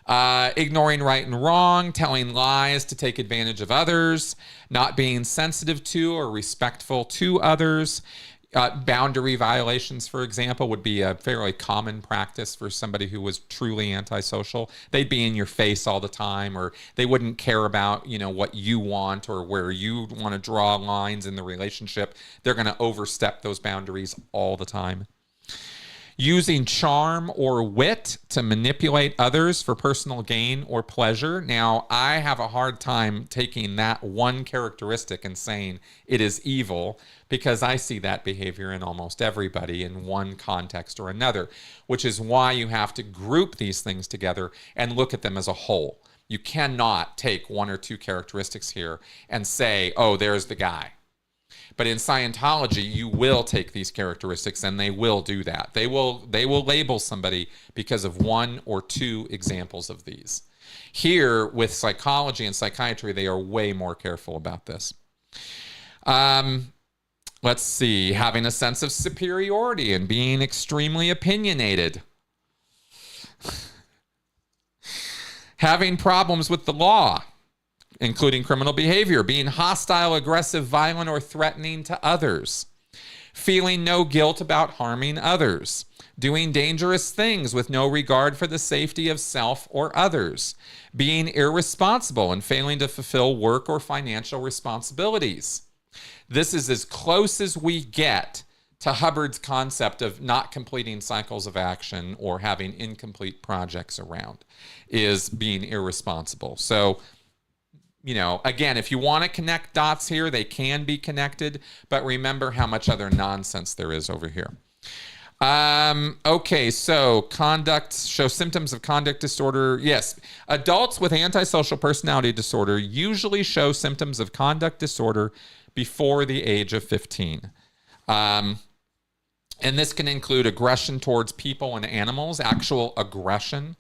Ignoring right and wrong, telling lies to take advantage of others, not being sensitive to or respectful to others. Boundary violations, for example, would be a fairly common practice for somebody who was truly antisocial. They'd be in your face all the time, or they wouldn't care about, what you want or where you want to draw lines in the relationship. They're going to overstep those boundaries all the time. Using charm or wit to manipulate others for personal gain or pleasure. Now, I have a hard time taking that one characteristic and saying it is evil, because I see that behavior in almost everybody in one context or another, which is why you have to group these things together and look at them as a whole. You cannot take one or two characteristics here and say, oh, there's the guy. But in Scientology, you will take these characteristics and they will do that. They will label somebody because of one or two examples of these. Here, with psychology and psychiatry, they are way more careful about this. Let's see. Having a sense of superiority and being extremely opinionated. Having problems with the law, including criminal behavior, being hostile, aggressive, violent, or threatening to others, feeling no guilt about harming others, doing dangerous things with no regard for the safety of self or others, being irresponsible and failing to fulfill work or financial responsibilities. This is as close as we get to Hubbard's concept of not completing cycles of action or having incomplete projects around, is being irresponsible. So, again, if you want to connect dots here, they can be connected, but remember how much other nonsense there is over here. Okay, so conduct, show symptoms of conduct disorder. Yes, adults with antisocial personality disorder usually show symptoms of conduct disorder before the age of 15. And this can include aggression towards people and animals, actual aggression,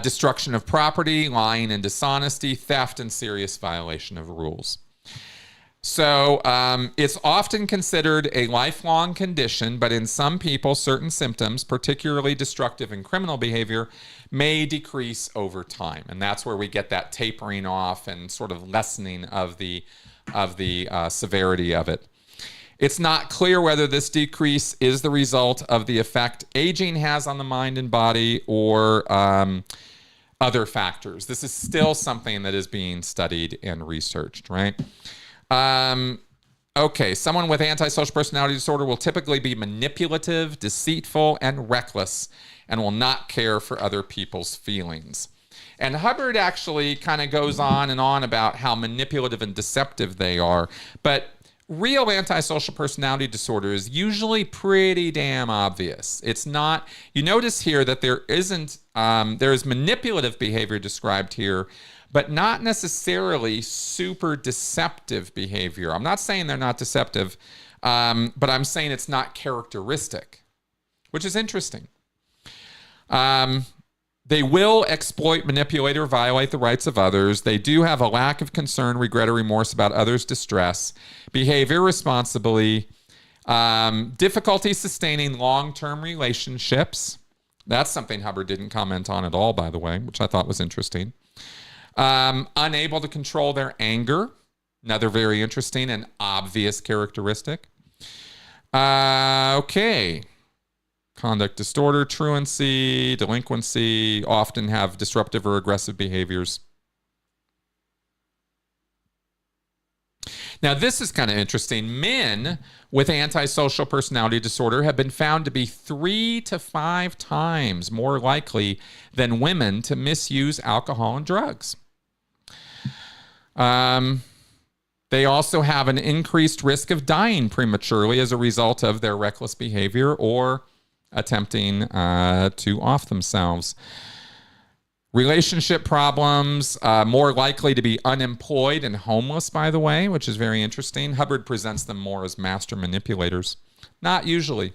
destruction of property, lying and dishonesty, theft, and serious violation of rules. So it's often considered a lifelong condition, but in some people, certain symptoms, particularly destructive and criminal behavior, may decrease over time. And that's where we get that tapering off and sort of lessening of the severity of it. It's not clear whether this decrease is the result of the effect aging has on the mind and body or other factors. This is still something that is being studied and researched, right? Okay, someone with antisocial personality disorder will typically be manipulative, deceitful, and reckless, and will not care for other people's feelings. And Hubbard actually kind of goes on and on about how manipulative and deceptive they are, but real antisocial personality disorder is usually pretty damn obvious. It's not, you notice here that there is manipulative behavior described here, but not necessarily super deceptive behavior. I'm not saying they're not deceptive, but I'm saying it's not characteristic, which is interesting. They will exploit, manipulate, or violate the rights of others. They do have a lack of concern, regret, or remorse about others' distress, behave irresponsibly, difficulty sustaining long-term relationships. That's something Hubbard didn't comment on at all, by the way, which I thought was interesting. Unable to control their anger, another very interesting and obvious characteristic. Okay. Conduct disorder, truancy, delinquency, often have disruptive or aggressive behaviors. Now, this is kind of interesting. Men with antisocial personality disorder have been found to be 3 to 5 times more likely than women to misuse alcohol and drugs. They also have an increased risk of dying prematurely as a result of their reckless behavior or attempting to off themselves. Relationship problems, more likely to be unemployed and homeless, by the way, which is very interesting. Hubbard presents them more as master manipulators. Not usually.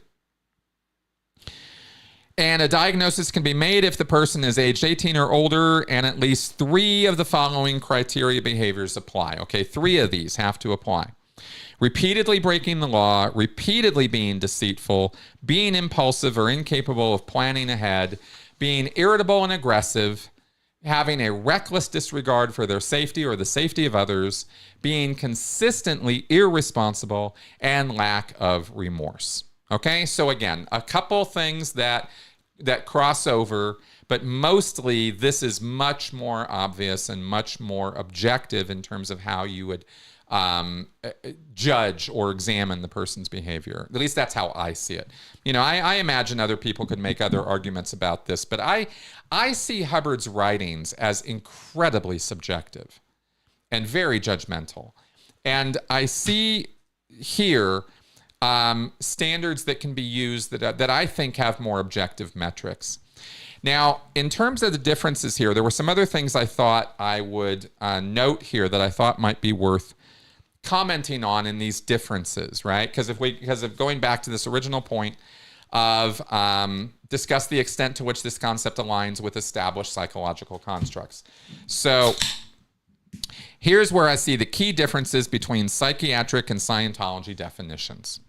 And a diagnosis can be made if the person is aged 18 or older and at least 3 of the following criteria behaviors apply. Okay, 3 of these have to apply. Repeatedly breaking the law, repeatedly being deceitful, being impulsive or incapable of planning ahead, being irritable and aggressive, having a reckless disregard for their safety or the safety of others, being consistently irresponsible, and lack of remorse. Okay, so again, a couple things that cross over, but mostly this is much more obvious and much more objective in terms of how you would judge or examine the person's behavior. At least that's how I see it. You know, I imagine other people could make other arguments about this, but I see Hubbard's writings as incredibly subjective and very judgmental. And I see here standards that can be used that I think have more objective metrics. Now, in terms of the differences here, there were some other things I thought I would note here that I thought might be worth commenting on in these differences, right? Because of going back to this original point of discuss the extent to which this concept aligns with established psychological constructs. So here's where I see the key differences between psychiatric and Scientology definitions.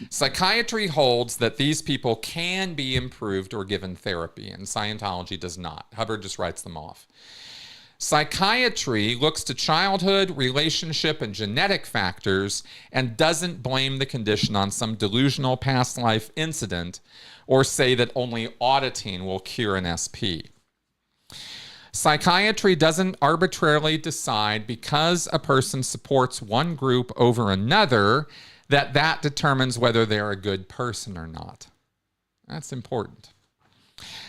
Psychiatry holds that these people can be improved or given therapy, and Scientology does not. Hubbard just writes them off. Psychiatry looks to childhood, relationship, and genetic factors and doesn't blame the condition on some delusional past life incident or say that only auditing will cure an SP. Psychiatry doesn't arbitrarily decide because a person supports one group over another that determines whether they're a good person or not. That's important.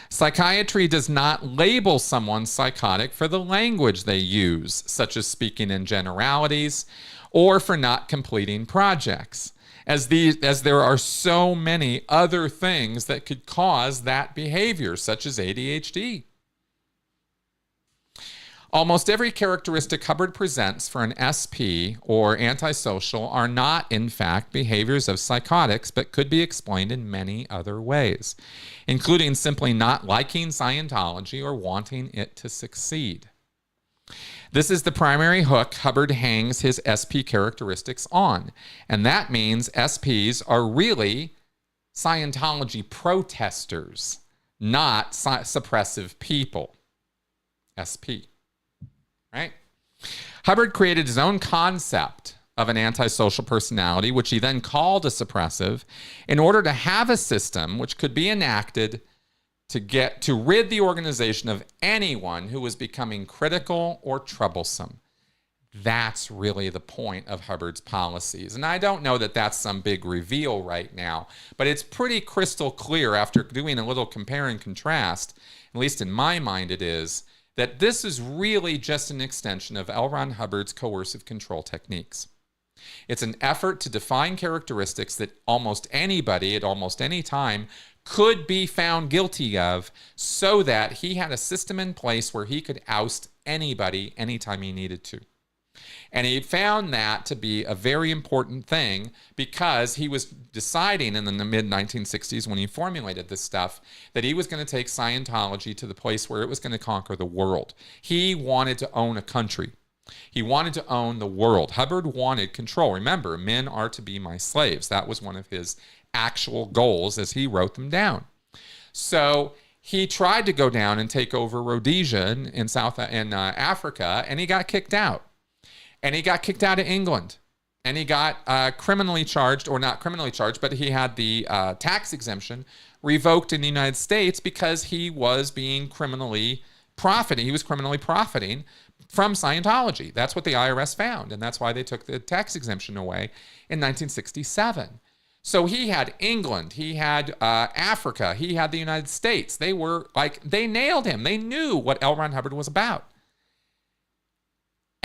Psychiatry does not label someone psychotic for the language they use, such as speaking in generalities or for not completing projects, as there are so many other things that could cause that behavior, such as ADHD. Almost every characteristic Hubbard presents for an SP or antisocial are not, in fact, behaviors of psychotics, but could be explained in many other ways, including simply not liking Scientology or wanting it to succeed. This is the primary hook Hubbard hangs his SP characteristics on, and that means SPs are really Scientology protesters, not suppressive people. SP. Right? Hubbard created his own concept of an antisocial personality, which he then called a suppressive, in order to have a system which could be enacted to rid the organization of anyone who was becoming critical or troublesome. That's really the point of Hubbard's policies. And I don't know that that's some big reveal right now, but it's pretty crystal clear after doing a little compare and contrast, at least in my mind it is, that this is really just an extension of L. Ron Hubbard's coercive control techniques. It's an effort to define characteristics that almost anybody at almost any time could be found guilty of, so that he had a system in place where he could oust anybody anytime he needed to. And he found that to be a very important thing because he was deciding in the mid-1960s when he formulated this stuff that he was going to take Scientology to the place where it was going to conquer the world. He wanted to own a country. He wanted to own the world. Hubbard wanted control. Remember, men are to be my slaves. That was one of his actual goals as he wrote them down. So he tried to go down and take over Rhodesia in Africa, and he got kicked out. And he got kicked out of England. And he got criminally charged, or not criminally charged, but he had the tax exemption revoked in the United States because he was being criminally profiting. He was criminally profiting from Scientology. That's what the IRS found. And that's why they took the tax exemption away in 1967. So he had England, he had Africa, he had the United States. They nailed him. They knew what L. Ron Hubbard was about.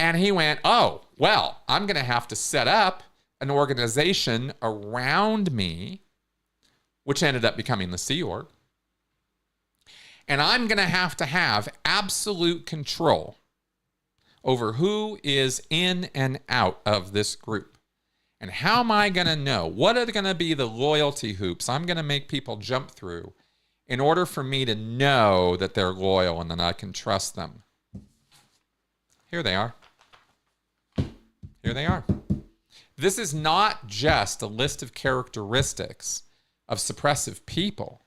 And he went, oh, well, I'm going to have to set up an organization around me, which ended up becoming the Sea Org. And I'm going to have absolute control over who is in and out of this group. And how am I going to know? What are going to be the loyalty hoops I'm going to make people jump through in order for me to know that they're loyal and that I can trust them? Here they are. Here they are. This is not just a list of characteristics of suppressive people.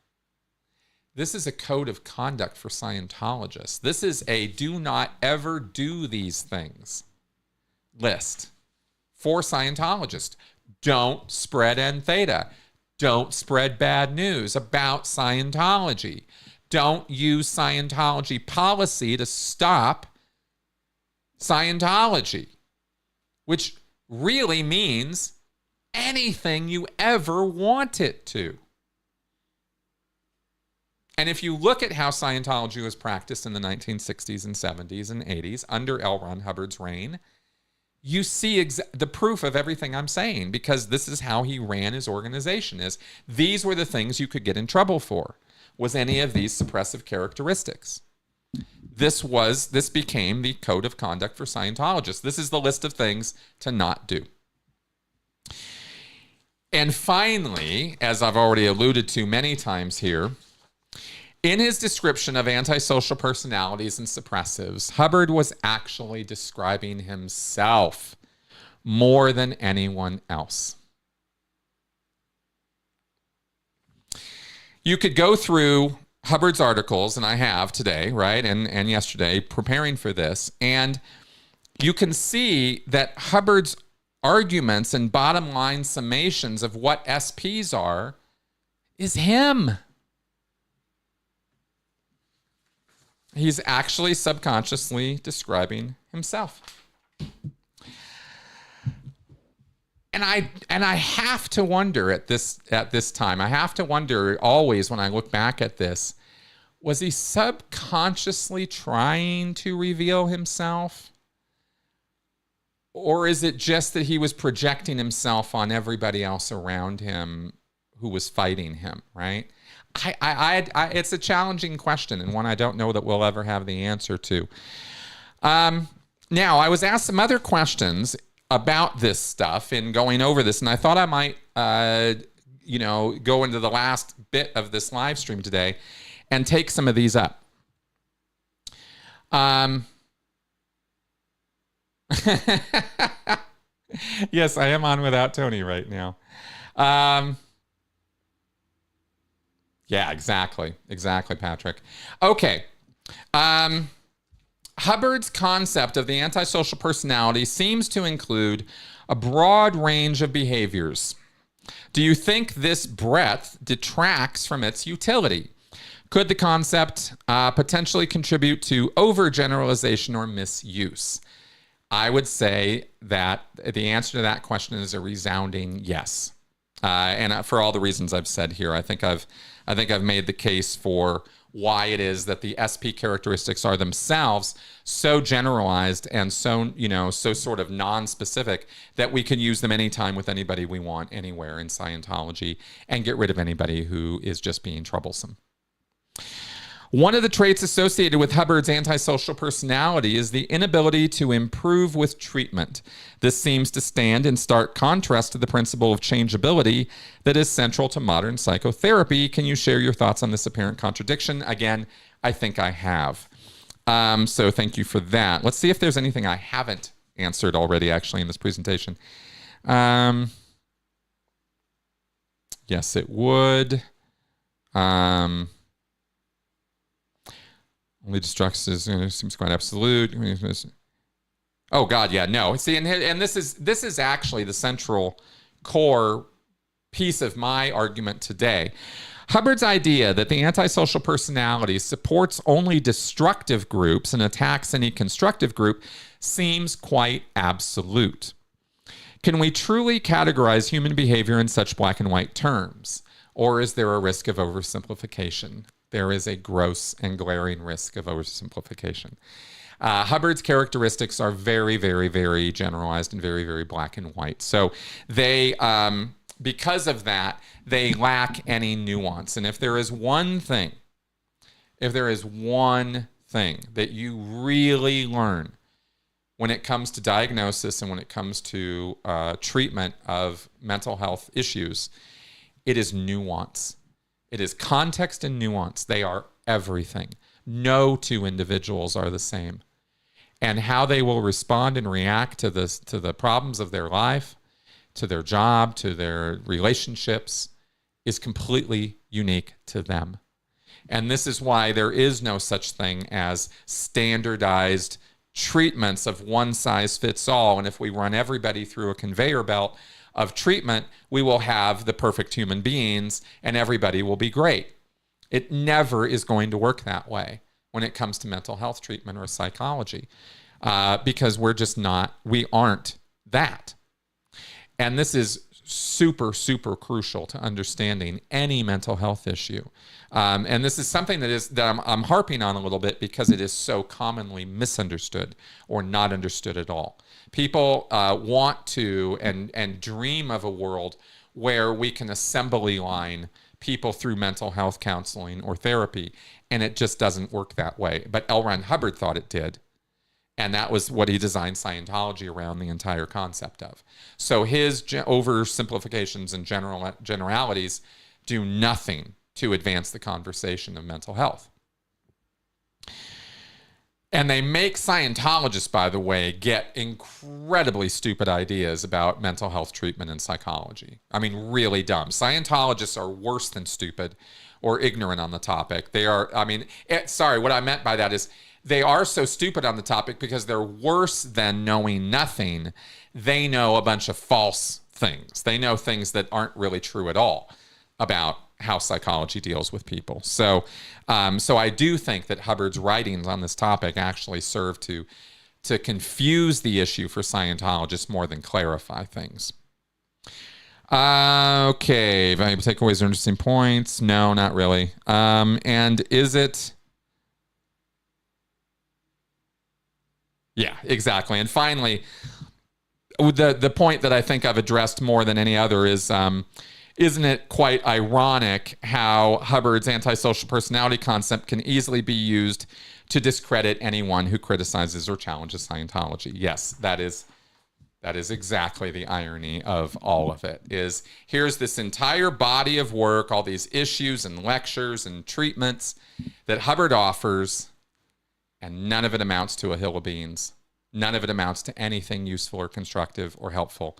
This is a code of conduct for Scientologists. This is a do not ever do these things list for Scientologists. Don't spread N theta. Don't spread bad news about Scientology. Don't use Scientology policy to stop Scientology, which really means anything you ever want it to. And if you look at how Scientology was practiced in the 1960s and 70s and 80s under L. Ron Hubbard's reign, you see the proof of everything I'm saying, because this is how he ran his organization. These were the things you could get in trouble for, was any of these suppressive characteristics. This became the code of conduct for Scientologists. This is the list of things to not do. And finally, as I've already alluded to many times here, in his description of antisocial personalities and suppressives, Hubbard was actually describing himself more than anyone else. You could go through Hubbard's articles, and I have today, right, and yesterday, preparing for this, and you can see that Hubbard's arguments and bottom line summations of what SPs are is him. He's actually subconsciously describing himself. And I have to wonder at this time, I have to wonder always when I look back at this, was he subconsciously trying to reveal himself? Or is it just that he was projecting himself on everybody else around him who was fighting him, right? It's a challenging question, and one I don't know that we'll ever have the answer to. Now, I was asked some other questions about this stuff in going over this, and I thought I might, go into the last bit of this live stream today and take some of these up. Yes, I am on without Tony right now. Yeah, exactly, Patrick. Okay. Hubbard's concept of the antisocial personality seems to include a broad range of behaviors. Do you think this breadth detracts from its utility? Could the concept potentially contribute to overgeneralization or misuse? I would say that the answer to that question is a resounding yes. And for all the reasons I've said here, I think I've made the case for why it is that the SP characteristics are themselves so generalized and so sort of non-specific that we can use them anytime with anybody we want anywhere in Scientology and get rid of anybody who is just being troublesome. One of the traits associated with Hubbard's antisocial personality is the inability to improve with treatment. This seems to stand in stark contrast to the principle of changeability that is central to modern psychotherapy. Can you share your thoughts on this apparent contradiction? Again, I think I have. So thank you for that. Let's see if there's anything I haven't answered already, actually, in this presentation. Yes, it would. Only destructs seems quite absolute. Oh God, yeah, no. See, and this is actually the central core piece of my argument today. Hubbard's idea that the antisocial personality supports only destructive groups and attacks any constructive group seems quite absolute. Can we truly categorize human behavior in such black and white terms? Or is there a risk of oversimplification? There is a gross and glaring risk of oversimplification. Hubbard's characteristics are very, very, very generalized and very, very black and white. So they, because of that, they lack any nuance. And if there is one thing that you really learn when it comes to diagnosis and when it comes to treatment of mental health issues, it is nuance. It is context and nuance. They are everything. No two individuals are the same. And how they will respond and react to the problems of their life, to their job, to their relationships, is completely unique to them. And this is why there is no such thing as standardized treatments of one size fits all. And if we run everybody through a conveyor belt of treatment, we will have the perfect human beings and everybody will be great. It never is going to work that way when it comes to mental health treatment or psychology, because we aren't that. And this is super, super crucial to understanding any mental health issue. And this is something that I'm harping on a little bit because it is so commonly misunderstood or not understood at all. People want to and dream of a world where we can assembly line people through mental health counseling or therapy, and it just doesn't work that way. But L. Ron Hubbard thought it did, and that was what he designed Scientology around the entire concept of. So his oversimplifications and generalities do nothing to advance the conversation of mental health. And they make Scientologists, by the way, get incredibly stupid ideas about mental health treatment and psychology. I mean, really dumb. Scientologists are worse than stupid or ignorant on the topic. They are, what I meant by that is they are so stupid on the topic because they're worse than knowing nothing. They know a bunch of false things. They know things that aren't really true at all about how psychology deals with people. So I do think that Hubbard's writings on this topic actually serve to confuse the issue for Scientologists more than clarify things. Okay, valuable takeaways or interesting points? No, not really. And is it... Yeah, exactly. And finally, the point that I think I've addressed more than any other is Isn't it quite ironic how Hubbard's antisocial personality concept can easily be used to discredit anyone who criticizes or challenges Scientology? Yes, that is exactly the irony of all of it. Is here's this entire body of work, all these issues and lectures and treatments that Hubbard offers, and none of it amounts to a hill of beans. None of it amounts to anything useful or constructive or helpful.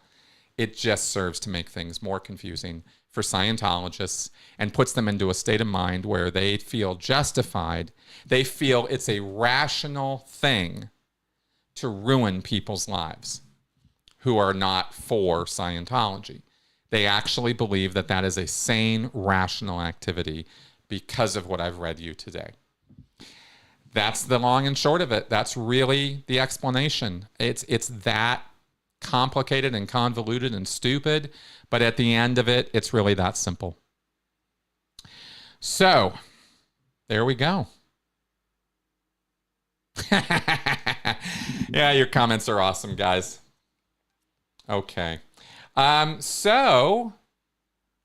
It just serves to make things more confusing for Scientologists and puts them into a state of mind where they feel justified. They feel it's a rational thing to ruin people's lives who are not for Scientology. They actually believe that that is a sane, rational activity because of what I've read you today. That's the long and short of it. That's really the explanation. It's that complicated and convoluted and stupid, but at the end of it, it's really that simple. So, there we go. Yeah, your comments are awesome, guys. Okay. So,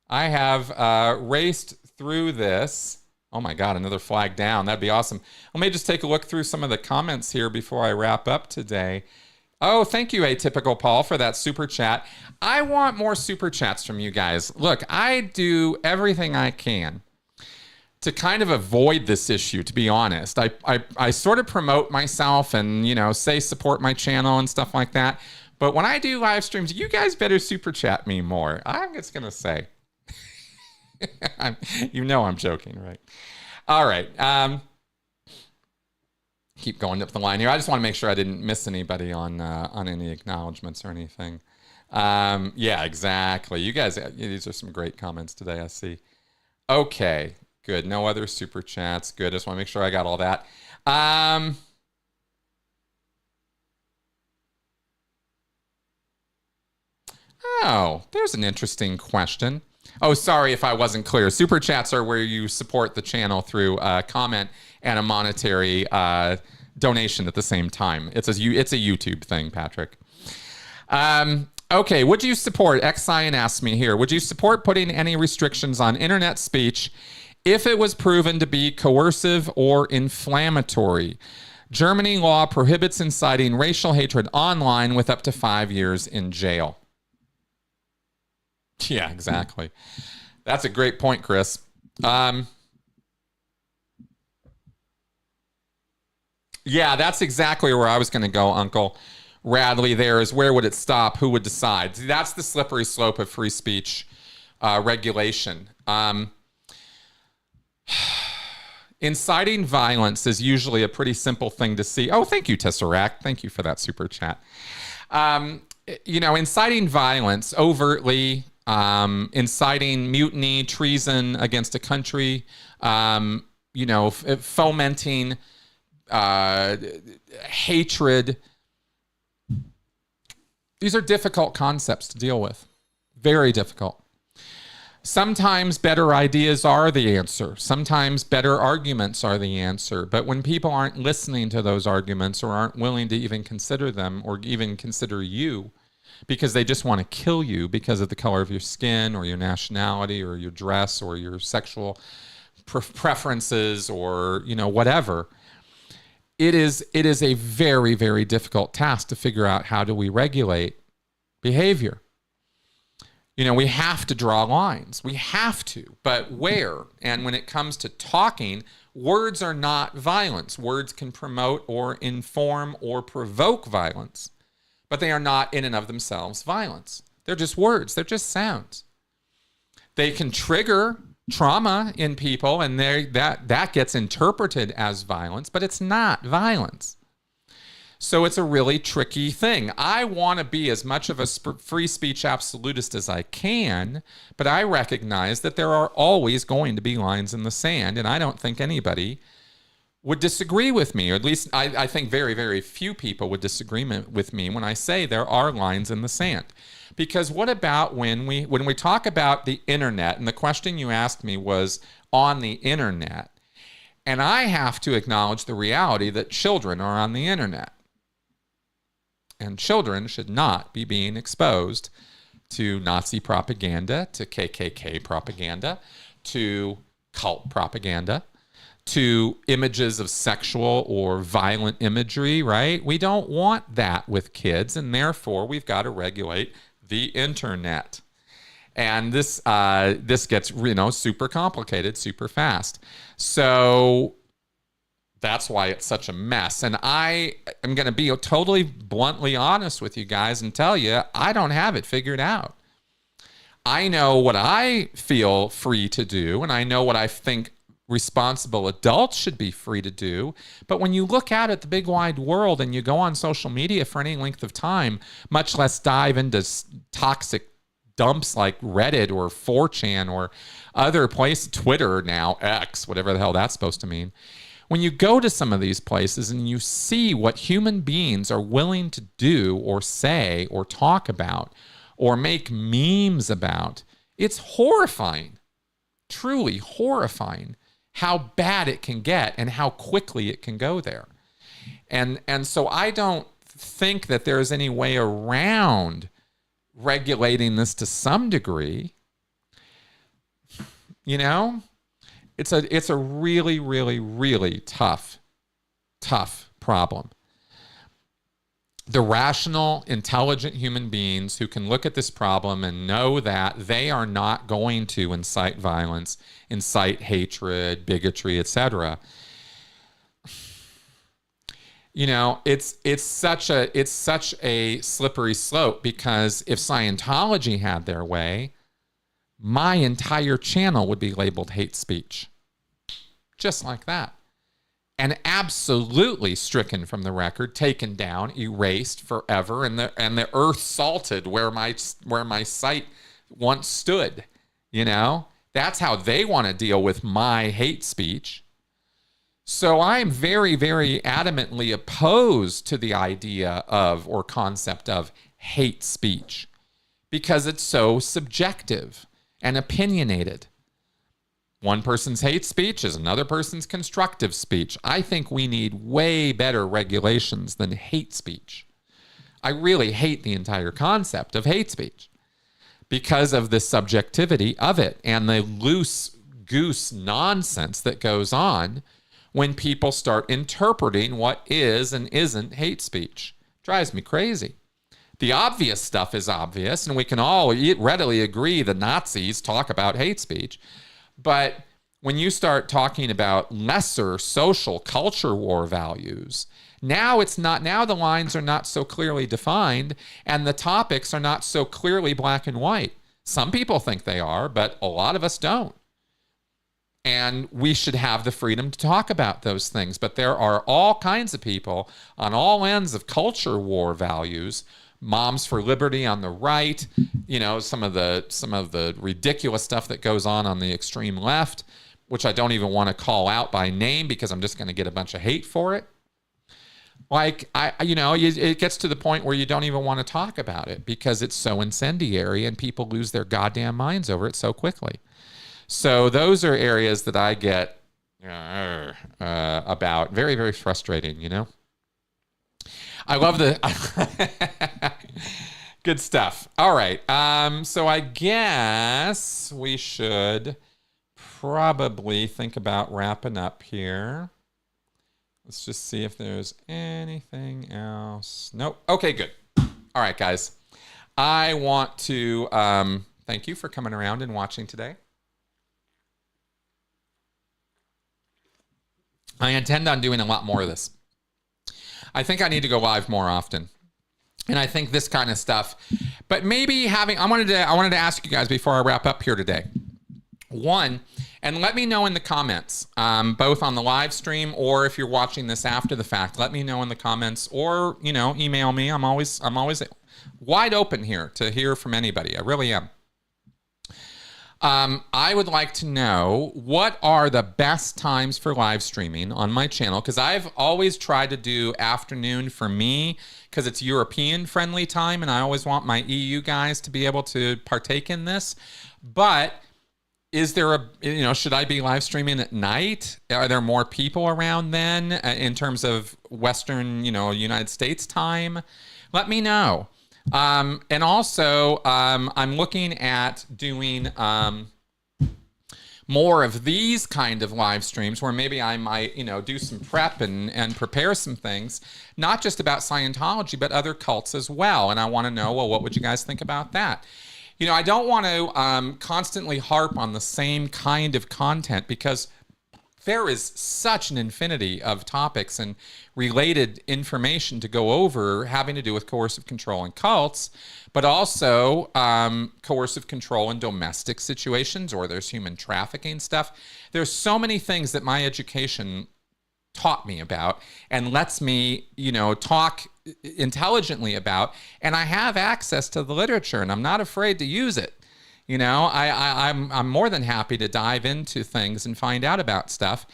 I have raced through this. Oh my God, another flag down. That'd be awesome. Let me just take a look through some of the comments here before I wrap up today. Oh, thank you, Atypical Paul, for that super chat. I want more super chats from you guys. Look, I do everything I can to kind of avoid this issue, to be honest. I sort of promote myself and, say support my channel and stuff like that. But when I do live streams, you guys better super chat me more. I'm just going to say. I'm joking, right? All right. Keep going up the line here. I just want to make sure I didn't miss anybody on any acknowledgments or anything. Yeah, exactly. You guys, these are some great comments today, I see. Okay, good. No other super chats. Good. Just want to make sure I got all that. Oh, there's an interesting question. Oh, sorry if I wasn't clear. Super chats are where you support the channel through a comment and a monetary donation at the same time. It's a YouTube thing, Patrick. Okay, would you support, Xcion asks me here, would you support putting any restrictions on internet speech if it was proven to be coercive or inflammatory? Germany law prohibits inciting racial hatred online with up to 5 years in jail. Yeah, exactly. That's a great point, Chris. Yeah, that's exactly where I was going to go, Uncle Radley. There is where would it stop? Who would decide? That's the slippery slope of free speech regulation. Inciting violence is usually a pretty simple thing to see. Oh, thank you, Tesseract. Thank you for that super chat. Inciting violence overtly, inciting mutiny, treason against a country, fomenting hatred. These are difficult concepts to deal with. Very difficult. Sometimes better ideas are the answer. Sometimes better arguments are the answer. But when people aren't listening to those arguments or aren't willing to even consider them or even consider you because they just want to kill you because of the color of your skin or your nationality or your dress or your sexual preferences or, whatever, it is a very, very difficult task to figure out how do we regulate behavior. We have to draw lines. We have to, but where? And when it comes to talking, words are not violence. Words can promote or inform or provoke violence, but they are not in and of themselves violence. They're just words. They're just sounds. They can trigger trauma in people, and that gets interpreted as violence, but it's not violence. So it's a really tricky thing. I want to be as much of a free speech absolutist as I can, but I recognize that there are always going to be lines in the sand, and I don't think anybody would disagree with me, or at least I think very, very few people would disagree with me when I say there are lines in the sand. Because what about when we talk about the internet, and the question you asked me was on the internet, and I have to acknowledge the reality that children are on the internet. And children should not be being exposed to Nazi propaganda, to KKK propaganda, to cult propaganda, to images of sexual or violent imagery, right? We don't want that with kids, and therefore we've got to regulate the internet. And this gets, super complicated, super fast. So that's why it's such a mess. And I am going to be totally bluntly honest with you guys and tell you, I don't have it figured out. I know what I feel free to do, and I know what I think responsible adults should be free to do. But when you look out at the big wide world and you go on social media for any length of time, much less dive into toxic dumps like Reddit or 4chan or other places, Twitter now, X, whatever the hell that's supposed to mean. When you go to some of these places and you see what human beings are willing to do or say or talk about or make memes about, it's horrifying, truly horrifying how bad it can get and how quickly it can go there. And so I don't think that there's any way around regulating this to some degree. It's a really, really, really tough problem. The rational, intelligent human beings who can look at this problem and know that they are not going to incite violence, incite hatred, bigotry, etc. It's such a slippery slope, because if Scientology had their way, my entire channel would be labeled hate speech. Just like that. And absolutely stricken from the record, taken down, erased forever, and the earth salted where my site once stood. That's how they want to deal with my hate speech. So I'm very, very adamantly opposed to the idea of or concept of hate speech, because it's so subjective and opinionated. One person's hate speech is another person's constructive speech. I think we need way better regulations than hate speech. I really hate the entire concept of hate speech because of the subjectivity of it and the loose goose nonsense that goes on when people start interpreting what is and isn't hate speech. Drives me crazy. The obvious stuff is obvious, and we can all readily agree the Nazis talk about hate speech. But when you start talking about lesser social culture war values, now the lines are not so clearly defined, and the topics are not so clearly black and white. Some people think they are, but a lot of us don't. And we should have the freedom to talk about those things. But there are all kinds of people on all ends of culture war values. Moms for Liberty on the right, some of the ridiculous stuff that goes on the extreme left, which I don't even want to call out by name because I'm just going to get a bunch of hate for it. It gets to the point where you don't even want to talk about it because it's so incendiary and people lose their goddamn minds over it so quickly. So those are areas that I get about. Very, very frustrating, I love good stuff. All right. So I guess we should probably think about wrapping up here. Let's just see if there's anything else. Nope. Okay, good. All right, guys. I want to thank you for coming around and watching today. I intend on doing a lot more of this. I think I need to go live more often. And I think this kind of stuff, but maybe I wanted to ask you guys before I wrap up here today. One, and let me know in the comments, both on the live stream or if you're watching this after the fact, let me know in the comments or, email me. I'm always wide open here to hear from anybody. I really am. I would like to know what are the best times for live streaming on my channel, because I've always tried to do afternoon for me because it's European friendly time and I always want my EU guys to be able to partake in this. But is there should I be live streaming at night? Are there more people around then in terms of Western, United States time? Let me know. And also, I'm looking at doing more of these kind of live streams where maybe I might, do some prep and prepare some things, not just about Scientology, but other cults as well. And I want to know, well, what would you guys think about that? I don't want to constantly harp on the same kind of content because there is such an infinity of topics and related information to go over having to do with coercive control and cults, but also coercive control in domestic situations, or there's human trafficking stuff. There's so many things that my education taught me about and lets me, talk intelligently about, and I have access to the literature and I'm not afraid to use it. I'm more than happy to dive into things and find out about stuff.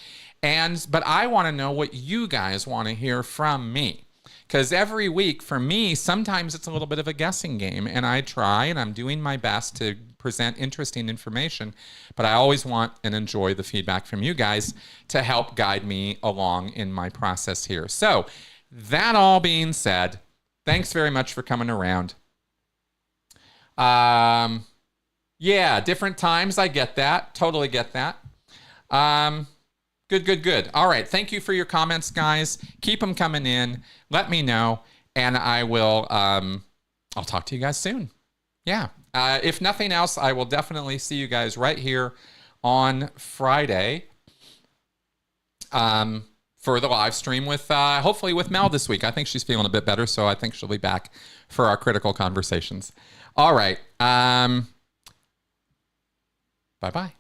But I want to know what you guys want to hear from me. Because every week for me, sometimes it's a little bit of a guessing game, and I try and I'm doing my best to present interesting information, but I always want and enjoy the feedback from you guys to help guide me along in my process here. So that all being said, thanks very much for coming around. Yeah, different times. I get that. Totally get that. Good. All right. Thank you for your comments, guys. Keep them coming in. Let me know, and I will, I'll talk to you guys soon. Yeah. If nothing else, I will definitely see you guys right here on Friday for the live stream with, hopefully with Mel this week. I think she's feeling a bit better, so I think she'll be back for our critical conversations. All right. Bye-bye.